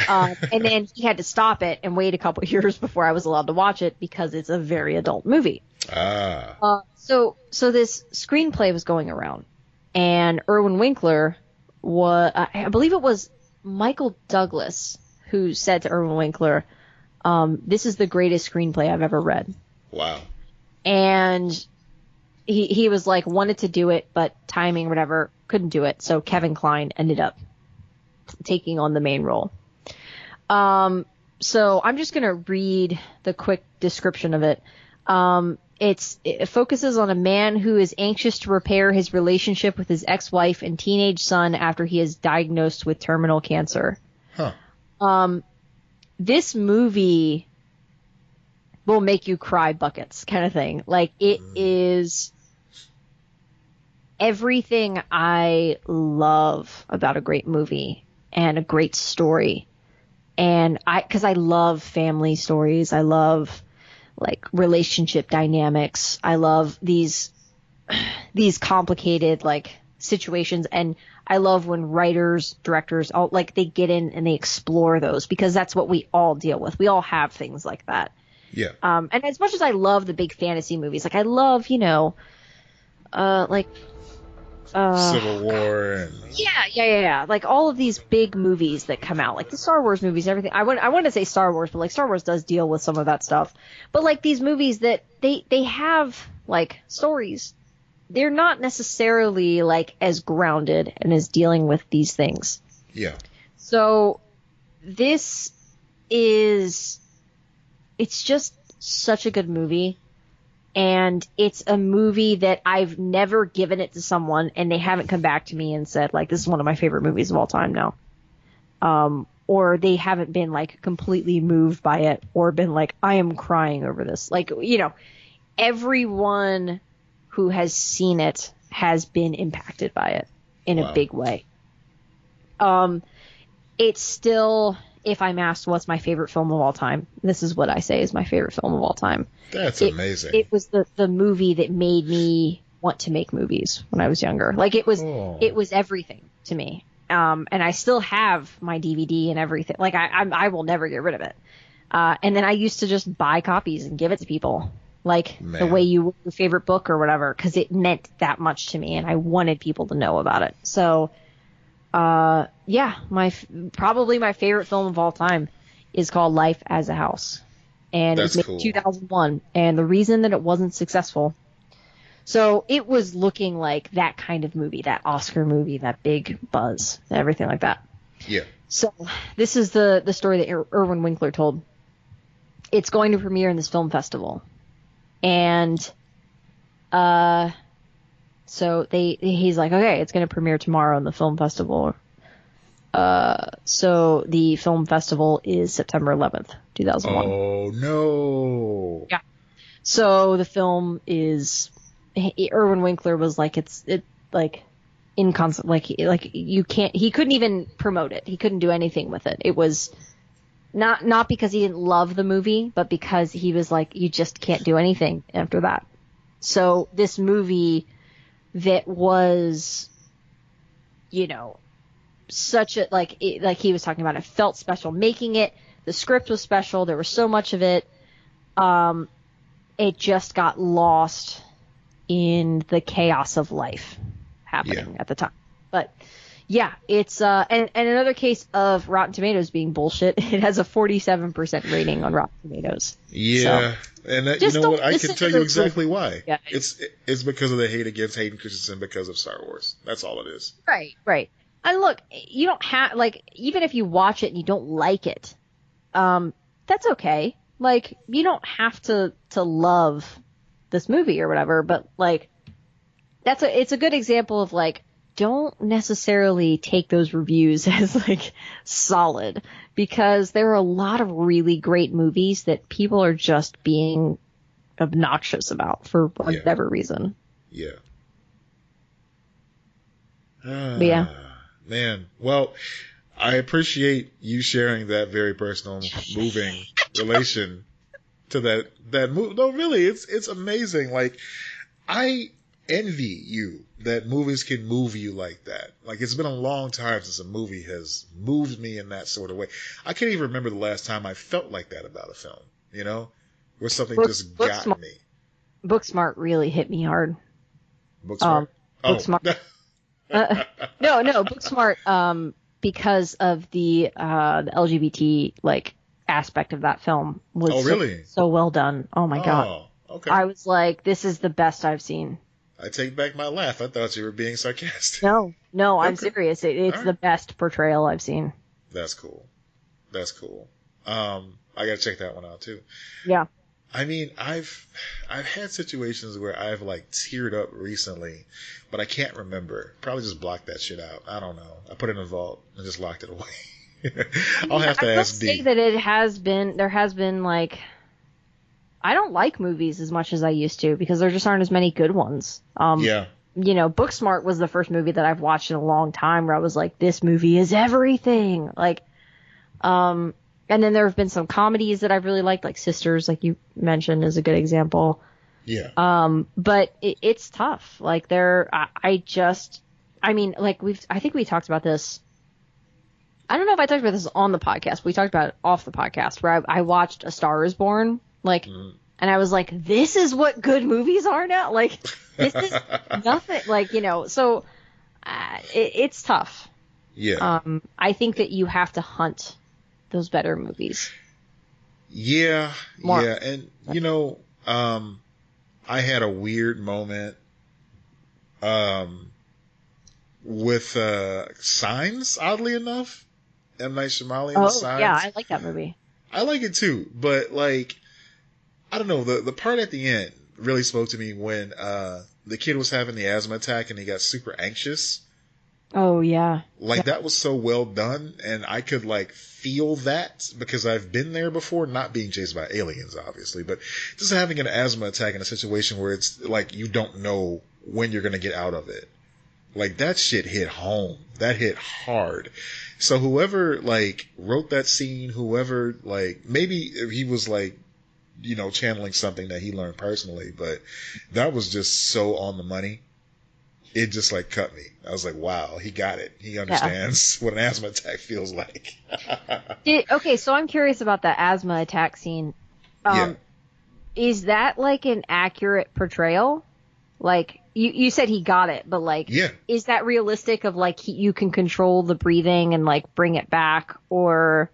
And then he had to stop it and wait a couple years before I was allowed to watch it because it's a very adult movie. So this screenplay was going around, and Irwin Winkler I believe it was Michael Douglas who said to Irwin Winkler, this is the greatest screenplay I've ever read. Wow. And he was like, wanted to do it, but timing, whatever, couldn't do it. So Kevin Kline ended up taking on the main role. So I'm just going to read the quick description of it. It focuses on a man who is anxious to repair his relationship with his ex-wife and teenage son after he is diagnosed with terminal cancer. Huh. This movie will make you cry buckets kind of thing. Like, it is everything I love about a great movie and a great story. And because I love family stories. I love like relationship dynamics. I love these complicated like situations, and I love when writers, directors, all like they get in and they explore those, because that's what we all deal with. We all have things like that. Yeah. And as much as I love the big fantasy movies, like I love, Civil War and yeah, like all of these big movies that come out, like the Star Wars movies, and everything. I want to say Star Wars, but like Star Wars does deal with some of that stuff. But like these movies that they have like stories, they're not necessarily like as grounded and as dealing with these things. Yeah. So it's just such a good movie. And it's a movie that I've never given it to someone and they haven't come back to me and said, like, this is one of my favorite movies of all time now. Or they haven't been, like, completely moved by it or been like, I am crying over this. Like, everyone who has seen it has been impacted by it in a big way. It's still, if I'm asked what's my favorite film of all time, this is what I say is my favorite film of all time. That's amazing. It was the movie that made me want to make movies when I was younger. Like it was everything to me. And I still have my DVD and everything. Like I will never get rid of it. And then I used to just buy copies and give it to people, like the way you would your favorite book or whatever, because it meant that much to me and I wanted people to know about it. So, probably my favorite film of all time is called Life as a House. And it was made in 2001. And the reason that it wasn't successful, so it was looking like that kind of movie, that Oscar movie, that big buzz, everything like that. Yeah. So this is the story that Irwin Winkler told. It's going to premiere in this film festival. And so he's like, okay, it's going to premiere tomorrow in the film festival. So the film festival is September 11th, 2001. Oh no. Yeah. So the film is, Irwin Winkler was like, it's like inconstant, like you can't, he couldn't even promote it. He couldn't do anything with it. It was not because he didn't love the movie, but because he was like, you just can't do anything after that. So this movie that was, such a, like he was talking about, it felt special making it. The script was special. There was so much of it. It just got lost in the chaos of life happening at the time. But yeah, it's and another case of Rotten Tomatoes being bullshit. It has a 47% rating on Rotten Tomatoes. Yeah, so, and that, you know what? I can tell you exactly why. Yeah. It's because of the hate against Hayden Christensen because of Star Wars. That's all it is. Right. And look, you don't have, like, even if you watch it and you don't like it, that's okay. Like, you don't have to love this movie or whatever, but like, it's a good example of like, don't necessarily take those reviews as like solid, because there are a lot of really great movies that people are just being obnoxious about for whatever reason. Yeah. Yeah. Man, well, I appreciate you sharing that very personal, moving relation to that movie. No, really, it's amazing. Like, I envy you that movies can move you like that. Like, it's been a long time since a movie has moved me in that sort of way. I can't even remember the last time I felt like that about a film, you know, where something just got me. Booksmart really hit me hard. Booksmart? Booksmart. No, Booksmart, because of the LGBT, like, aspect of that film was really? so well done. Oh my God. Okay. I was like, this is the best I've seen. I take back my laugh. I thought you were being sarcastic. No, I'm serious. It's the best portrayal I've seen. That's cool. I gotta check that one out too. Yeah. I mean, I've had situations where I've like teared up recently, but I can't remember. Probably just blocked that shit out. I don't know. I put it in a vault and just locked it away. I'll have to ask D. I will say that there has been like, I don't like movies as much as I used to because there just aren't as many good ones. Yeah. You know, Booksmart was the first movie that I've watched in a long time where I was like, this movie is everything. Like, and then there have been some comedies that I've really liked, like Sisters, like you mentioned, is a good example. Yeah. But it's tough. Like I think we talked about this. I don't know if I talked about this on the podcast. We talked about it off the podcast where I watched A Star is Born. Like, and I was like, this is what good movies are now? Like, this is nothing. Like, you know, so it's tough. Yeah. I think that you have to hunt those better movies. Yeah. More. Yeah. And, you know, I had a weird moment with Signs, oddly enough. M. Night Shyamalan. Signs. Yeah, I like that movie. I like it too, but like, I don't know, the part at the end really spoke to me when the kid was having the asthma attack and he got super anxious. Oh yeah. Like that was so well done, and I could like feel that because I've been there before, not being chased by aliens obviously, but just having an asthma attack in a situation where it's like you don't know when you're going to get out of it. Like that shit hit home. That hit hard. So whoever like wrote that scene, whoever like, maybe he was like, you know, channeling something that he learned personally, but that was just so on the money. It just like cut me. I was like, wow, he got it. He understands what an asthma attack feels like. Okay, so I'm curious about the asthma attack scene. Is that like an accurate portrayal? Like, you said he got it, but like, is that realistic of like you can control the breathing and like bring it back, or?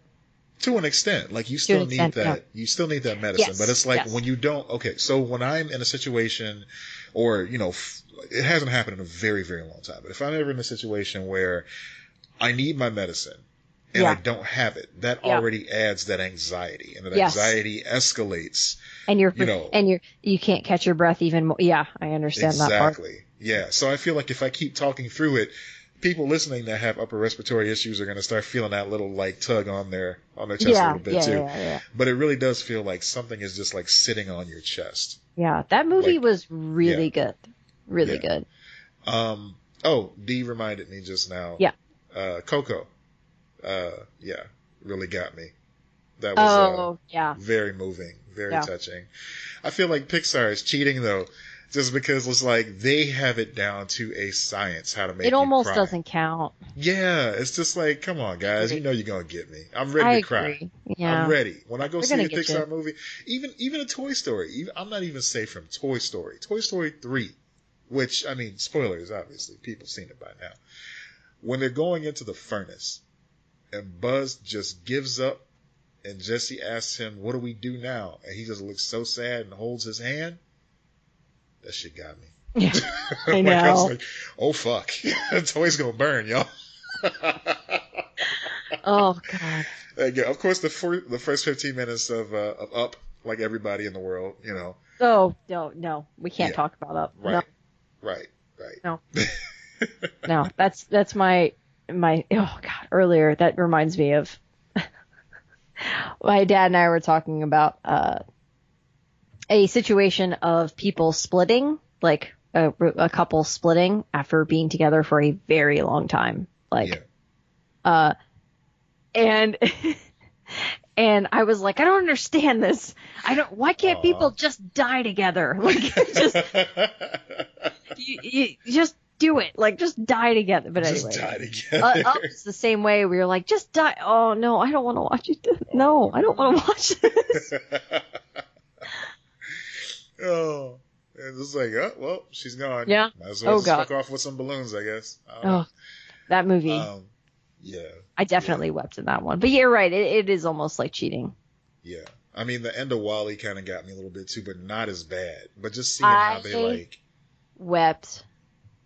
To an extent, like you still need that. You still need that medicine, but it's like when you don't. Okay, so when I'm in a situation, or you know, it hasn't happened in a very, very long time. But if I'm ever in a situation where I need my medicine and I don't have it, that already adds that anxiety, and that anxiety escalates. And you can't catch your breath even more. Yeah, I understand that part. Exactly. Yeah. So I feel like if I keep talking through it, people listening that have upper respiratory issues are going to start feeling that little like tug on their chest a little bit too. Yeah. But it really does feel like something is just like sitting on your chest. Yeah, that movie was really good. Really good. D reminded me just now. Yeah. Coco. Really got me. That was very moving, very touching. I feel like Pixar is cheating though. Just because it's like they have it down to a science how to make it almost cry. Doesn't count. Yeah, it's just like, come on, guys, you know you're gonna get me. I'm ready to cry. Yeah. I'm ready. When I go see a Pixar movie, even a Toy Story. I'm not even safe from Toy Story. Toy Story 3, which I mean, spoilers, obviously, people have seen it by now. When they're going into the furnace, and Buzz just gives up, and Jesse asks him, "What do we do now?" And he just looks so sad and holds his hand. That shit got me. Yeah, I know. I was like, oh fuck, the toy's gonna burn, y'all. Oh god. Of course, the first 15 minutes of Up, like everybody in the world, you know. Oh no, we can't talk about Up. Right, no. right. No, no, that's my. Oh god, earlier that reminds me of. My dad and I were talking about a situation of people splitting, like a couple splitting after being together for a very long time. And and I was like, I don't understand this. Why can't people just die together? Like, just you just do it. Like, just die together. But anyway, just die together. It's the same way. We were like, just die. Oh no, I don't want to watch it. No, I don't want to watch this. Oh, and it's like, oh well, she's gone. Yeah. Might as well just fuck off with some balloons, I guess. That movie. Yeah. I definitely wept in that one. But you're right. It is almost like cheating. Yeah. I mean, the end of WALL-E kind of got me a little bit too, but not as bad. But just seeing how they like. Wept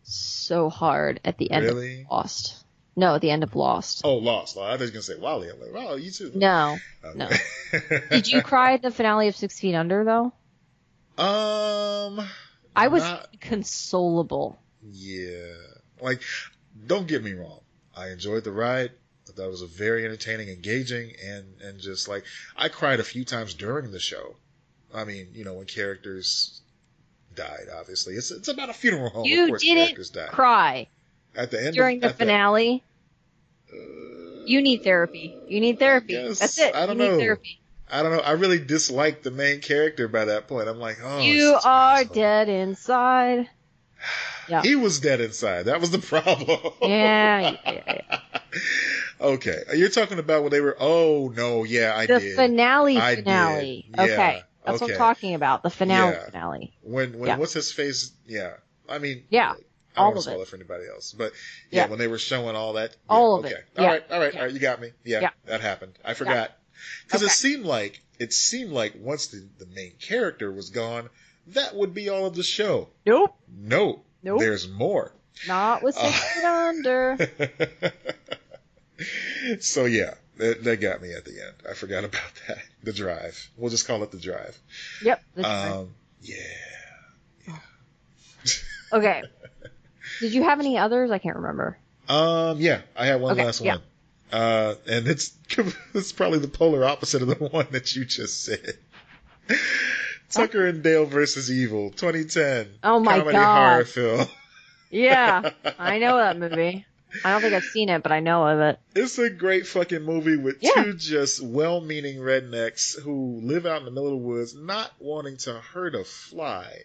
so hard at the end of Lost. No, at the end of Lost. Oh, Lost. I was going to say WALL-E. I'm like, wow, you too. No. Okay. No. Did you cry at the finale of 6 Feet Under, though? I was inconsolable. Yeah. Like, don't get me wrong. I enjoyed the ride. That was a very entertaining, engaging, and just like I cried a few times during the show. I mean, you know, when characters died. Obviously, it's about a funeral home. You of course, characters didn't died. cry at the end during the finale. You need therapy. You need therapy. That's it. I don't know. Therapy. I don't know. I really disliked the main character by that point. I'm like, oh, you are dead inside. Yeah. He was dead inside. That was the problem. Yeah. Okay. You're talking about when they were, oh, no, yeah, I did. The finale. Okay. Yeah. That's what I'm talking about. The finale. When what's his face? Yeah. I mean, yeah. I don't want to spoil it for anybody else. But yeah, when they were showing all that. All of it. All right. You got me. Yeah. That happened. I forgot. Because it seemed like once the main character was gone, that would be all of the show. Nope. There's more. Not with 6 Feet Under. So yeah, that got me at the end. I forgot about that. The drive. We'll just call it the drive. Yep. The drive. Yeah. Okay. Did you have any others? I can't remember. Yeah, I had one last one. And it's probably the polar opposite of the one that you just said. Tucker and Dale versus Evil, 2010. Oh my comedy God. Horror film. Yeah, I know that movie. I don't think I've seen it, but I know of it. It's a great fucking movie with two just well-meaning rednecks who live out in the middle of the woods not wanting to hurt a fly.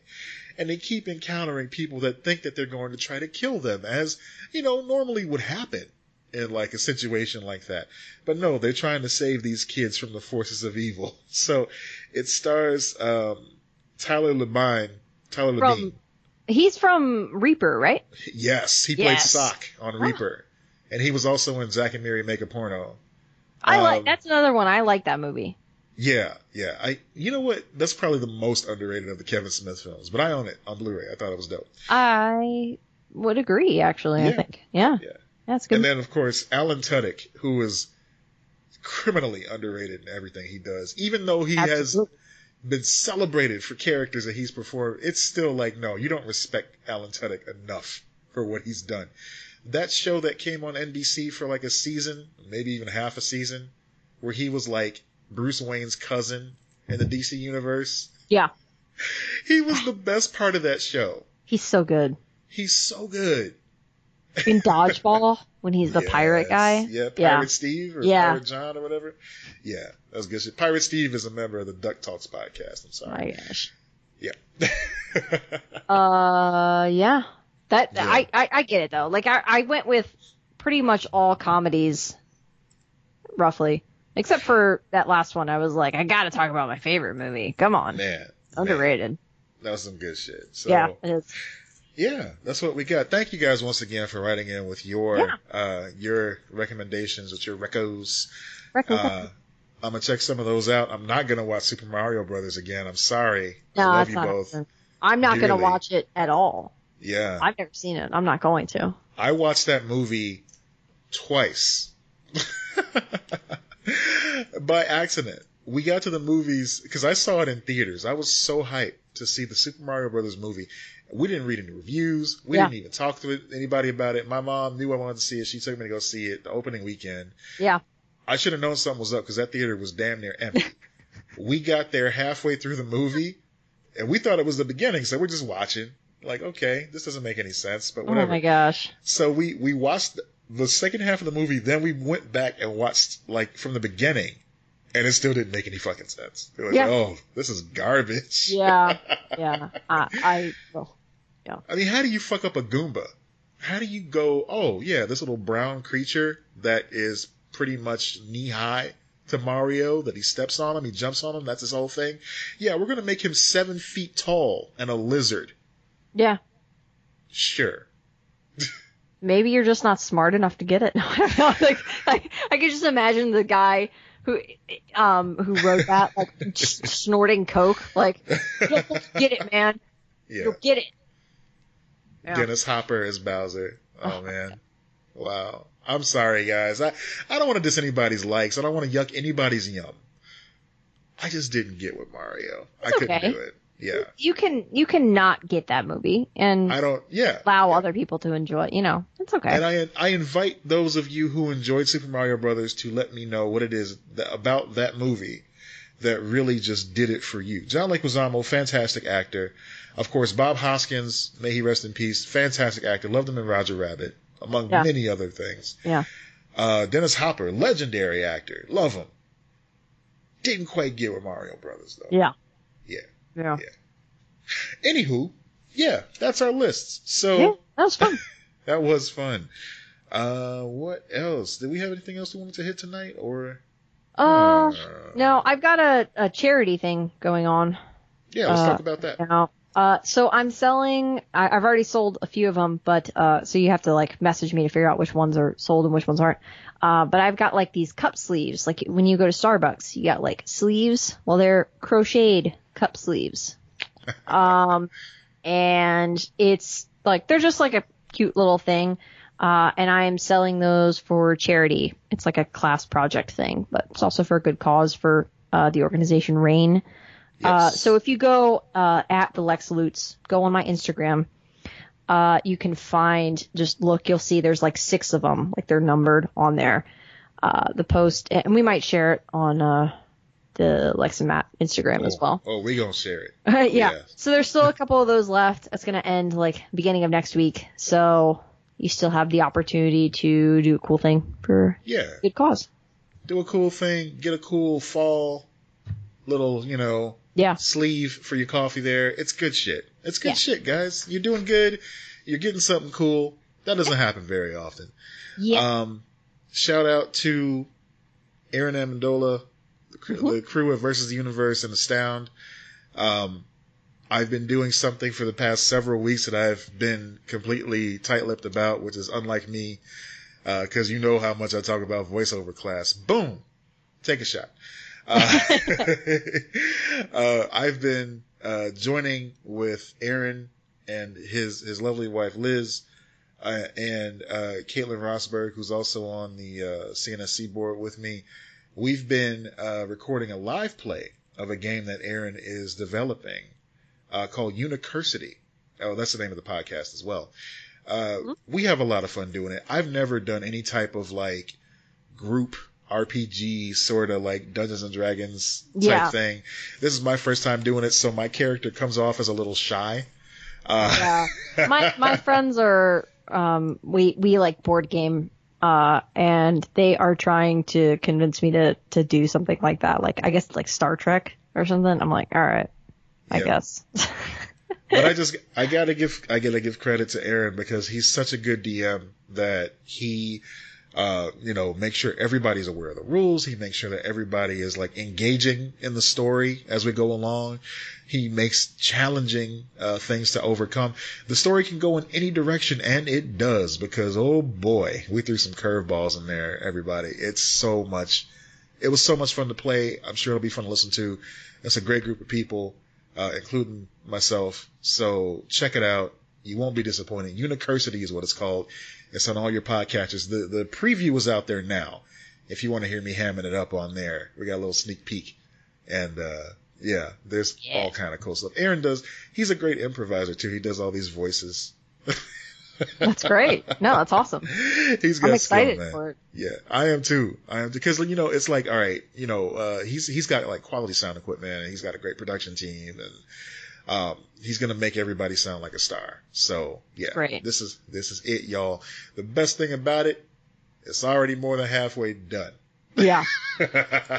And they keep encountering people that think that they're going to try to kill them, as, you know, normally would happen in like a situation like that. But no, they're trying to save these kids from the forces of evil. So it stars Tyler Labine. He's from Reaper, right? Yes, he played Sock on Reaper. And he was also in Zack and Miri Make a Porno. That's another one. I like that movie. Yeah. You know what? That's probably the most underrated of the Kevin Smith films, but I own it on Blu-ray. I thought it was dope. I would agree, actually. I think. Yeah. That's good. And then, of course, Alan Tudyk, who is criminally underrated in everything he does, even though he has been celebrated for characters that he's performed. It's still like, no, you don't respect Alan Tudyk enough for what he's done. That show that came on NBC for like a season, maybe even half a season, where he was like Bruce Wayne's cousin in the DC universe. Yeah. He was the best part of that show. He's so good. In Dodgeball, when he's the pirate guy. Yeah, Pirate Steve or Pirate John or whatever. Yeah, that was good shit. Pirate Steve is a member of the Duck Talks podcast. I'm sorry. Oh my gosh. Yeah. Yeah. I get it though. Like I went with pretty much all comedies, roughly, except for that last one. I was like, I got to talk about my favorite movie. Come on, man. Underrated. That was some good shit. So, yeah, it is. Yeah, that's what we got. Thank you guys once again for writing in with your recommendations, with your recos. I'm gonna check some of those out. I'm not gonna watch Super Mario Brothers again. I'm sorry. No, I love you both. I'm not gonna watch it at all. Yeah, I've never seen it. I'm not going to. I watched that movie twice by accident. We got to the movies because I saw it in theaters. I was so hyped to see the Super Mario Brothers movie. We didn't read any reviews. We didn't even talk to anybody about it. My mom knew I wanted to see it. She took me to go see it the opening weekend. Yeah. I should have known something was up because that theater was damn near empty. We got there halfway through the movie, and we thought it was the beginning, so we're just watching. Like, okay, this doesn't make any sense, but whatever. Oh my gosh. So we watched the second half of the movie, then we went back and watched, like, from the beginning, and it still didn't make any fucking sense. It was like, oh, this is garbage. Yeah. Yeah. I mean, how do you fuck up a Goomba? How do you go, oh, yeah, this little brown creature that is pretty much knee-high to Mario, that he steps on him, he jumps on him, that's his whole thing? Yeah, we're going to make him 7 feet tall and a lizard. Yeah. Sure. Maybe you're just not smart enough to get it. No, I don't know. Like, I could just imagine the guy who wrote that, like, snorting coke. Like, get it, man. Yeah. You'll get it. Yeah. Dennis Hopper as Bowser. Oh, man. Wow. I'm sorry, guys. I don't want to diss anybody's likes. I don't want to yuck anybody's yum. I just didn't get with Mario. I couldn't do it. Yeah. You can not get that movie and allow other people to enjoy it. You know, it's okay. And I invite those of you who enjoyed Super Mario Brothers to let me know what it is about that movie that really just did it for you. John Leguizamo, fantastic actor. Of course, Bob Hoskins, may he rest in peace, fantastic actor. Loved him in Roger Rabbit, among many other things. Yeah. Dennis Hopper, legendary actor. Love him. Didn't quite get with Mario Brothers, though. Yeah. Yeah. Anywho, that's our lists. So yeah, that was fun. That was fun. What else? Did we have anything else we wanted to hit tonight, or? No, I've got a charity thing going on. Yeah, let's talk about that. Now. So I'm selling. I've already sold a few of them, but so you have to like message me to figure out which ones are sold and which ones aren't. But I've got like these cup sleeves. Like when you go to Starbucks, you got like sleeves. Well, they're crocheted cup sleeves. And it's like they're just like a cute little thing. And I am selling those for charity. It's like a class project thing, but it's also for a good cause for the organization RAIN. Yes. So if you go at the Lex Lutz, go on my Instagram, you can find, just look, you'll see there's like 6 of them, like they're numbered on there. The post, and we might share it on the Lex and Matt Instagram as well. Oh, we're going to share it. Yeah. So there's still a couple of those left. It's going to end like beginning of next week. So you still have the opportunity to do a cool thing for good cause. Do a cool thing, get a cool fall little, sleeve for your coffee there. It's good shit. It's good shit, guys. You're doing good. You're getting something cool. That doesn't happen very often. Yeah. Shout out to Aaron Amendola, the crew of Versus the Universe and Astound. I've been doing something for the past several weeks that I've been completely tight-lipped about, which is unlike me, because you know how much I talk about voiceover class. Boom! Take a shot. I've been joining with Aaron and his lovely wife Liz and Caitlin Rosberg, who's also on the CNSC board with me. We've been recording a live play of a game that Aaron is developing called Unicursity. Oh, that's the name of the podcast as well. We have a lot of fun doing it. I've never done any type of like group RPG sort of like Dungeons and Dragons type thing. This is my first time doing it, so my character comes off as a little shy. My friends are we like board game, and they are trying to convince me to do something like that. Like I guess like Star Trek or something. I'm like, all right, I guess. But I gotta give credit to Aaron because he's such a good DM that he makes sure everybody's aware of the rules. He makes sure that everybody is like engaging in the story as we go along. He makes challenging things to overcome. The story can go in any direction, and it does, because oh boy, we threw some curveballs in there, everybody. It was so much fun to play. I'm sure it'll be fun to listen to. It's a great group of people, including myself. So check it out. You won't be disappointed. Unicursity is what it's called. It's on all your podcatchers. The preview is out there now. If you want to hear me hamming it up on there, we got a little sneak peek. And, there's all kind of cool stuff. Aaron he's a great improviser too. He does all these voices. That's great. No, that's awesome. I'm excited for it. Yeah, I am too. Because, it's like, all right, he's got like quality sound equipment and he's got a great production team and He's gonna make everybody sound like a star. So yeah, Great. This is it, y'all. The best thing about it, it's already more than halfway done. Yeah.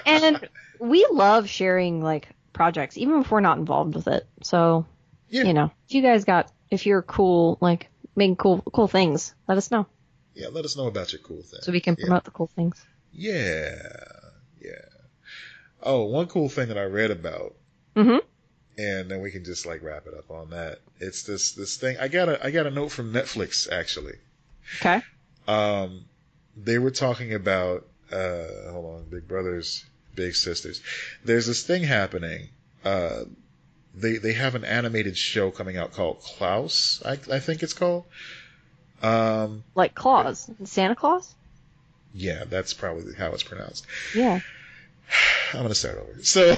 And we love sharing like projects, even if we're not involved with it. So, you know, if you're cool, like making cool things, let us know. Yeah, let us know about your cool things. So we can promote the cool things. Yeah. Oh, one cool thing that I read about. Mm-hmm. And then we can just like wrap it up on that. It's this thing. I got a note from Netflix actually. Okay. They were talking about hold on, Big Brothers, Big Sisters. There's this thing happening. They have an animated show coming out called Klaus. I think it's called. Like Claus, Santa Claus. Yeah, that's probably how it's pronounced. Yeah. I'm going to start over. So,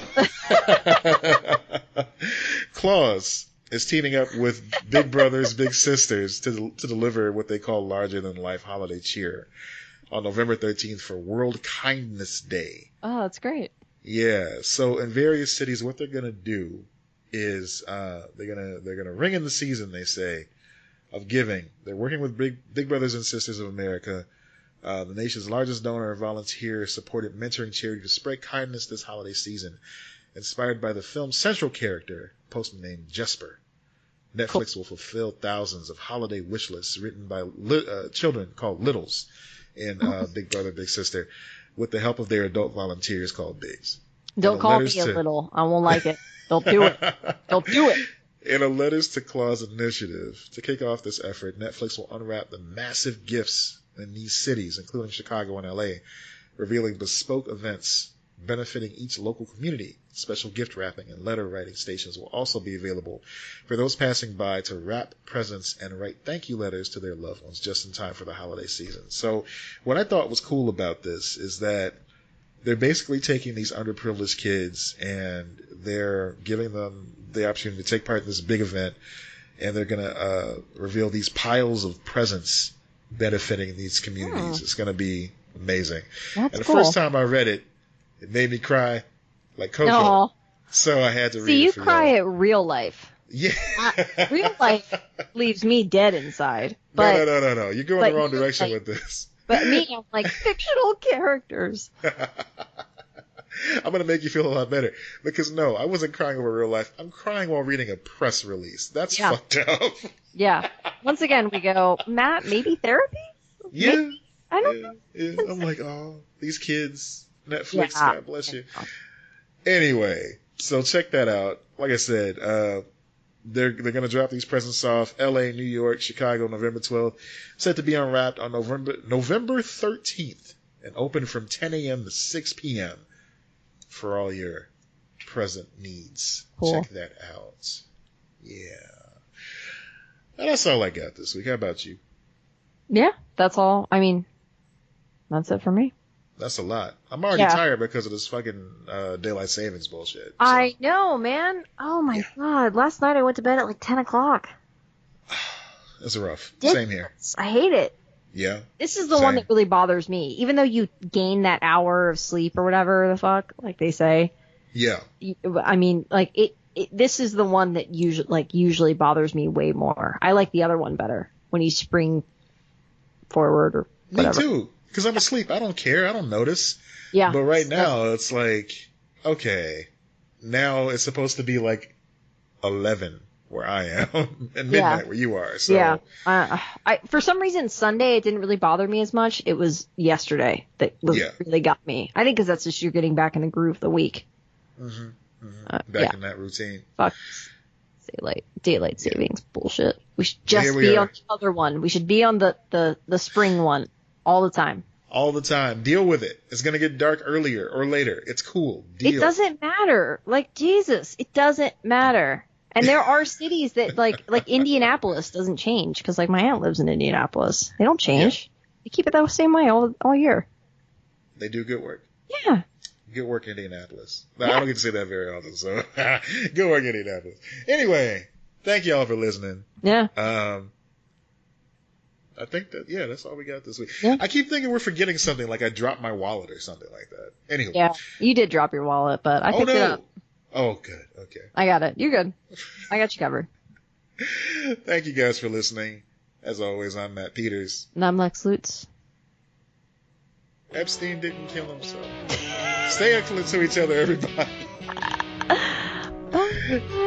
Claus is teaming up with Big Brothers, Big Sisters to deliver what they call larger-than-life holiday cheer on November 13th for World Kindness Day. Oh, that's great. Yeah. So, in various cities, what they're going to do is they're gonna ring in the season, they say, of giving. They're working with Big Brothers and Sisters of America, the nation's largest donor and volunteer-supported mentoring charity, to spread kindness this holiday season. Inspired by the film's central character, a postman named Jesper, Netflix will fulfill thousands of holiday wish lists written by children called Littles in Big Brother, Big Sister, with the help of their adult volunteers called Bigs. Don't call me a little. I won't like it. Don't do it. Don't do it. In a Letters to Claus initiative, to kick off this effort, Netflix will unwrap the massive gifts in these cities, including Chicago and LA, revealing bespoke events benefiting each local community. Special gift wrapping and letter writing stations will also be available for those passing by to wrap presents and write thank you letters to their loved ones just in time for the holiday season. So what I thought was cool about this is that they're basically taking these underprivileged kids and they're giving them the opportunity to take part in this big event, and they're going to reveal these piles of presents benefiting these communities. It's going to be amazing. That's and the cool. first time I read it, it made me cry like Coco. Aww. So I had to read it. See, you for cry y'all. at real life. Yeah. Real life leaves me dead inside. But, No. You're going the wrong direction with this. But me, I'm like fictional characters. I'm going to make you feel a lot better. Because no, I wasn't crying over real life. I'm crying while reading a press release. That's fucked up. Yeah. Once again, we go, Matt, maybe therapy? Yeah. Maybe? I don't know. Yeah. I'm like, oh, these kids. Netflix, God bless you. Anyway, so check that out. Like I said, they're going to drop these presents off. LA, New York, Chicago, November 12th. Set to be unwrapped on November 13th and open from 10 a.m. to 6 p.m. for all your present needs. Cool. Check that out. Yeah. And that's all I got this week. How about you? Yeah, that's all. I mean, that's it for me. That's a lot. I'm already tired because of this fucking daylight savings bullshit. So. I know, man. Oh my God. Last night I went to bed at like 10 o'clock. It's rough. Same here. I hate it. Yeah. This is the one that really bothers me. Even though you gain that hour of sleep or whatever the fuck, like they say. Yeah. I mean, like this is the one that usually bothers me way more. I like the other one better when you spring forward or whatever. Me too. Because I'm asleep. I don't care. I don't notice. Yeah. But right now, it's like, okay, now it's supposed to be like 11 where I am and midnight where you are. So. Yeah. For some reason, Sunday, it didn't really bother me as much. It was yesterday that really got me. I think because that's just you're getting back in the groove of the week. Back in that routine. Fuck. Daylight savings bullshit. We should just be on the other one. We should be on the spring one. All the time. All the time. Deal with it. It's going to get dark earlier or later. It's cool. Deal. It doesn't matter. Like, Jesus, it doesn't matter. And there are cities that, like Indianapolis doesn't change. Because, like, my aunt lives in Indianapolis. They don't change. They keep it the same way all year. They do good work. Yeah. Good work, Indianapolis. I don't get to say that very often, so good work, Indianapolis. Anyway, thank y'all for listening. Yeah. I think that's all we got this week. Yeah. I keep thinking we're forgetting something, like I dropped my wallet or something like that. Anyway. Yeah, you did drop your wallet, but I picked it up. Oh, good. Okay. I got it. You're good. I got you covered. Thank you guys for listening. As always, I'm Matt Peters. And I'm Lex Lutz. Epstein didn't kill himself. Stay excellent to each other, everybody. Bye.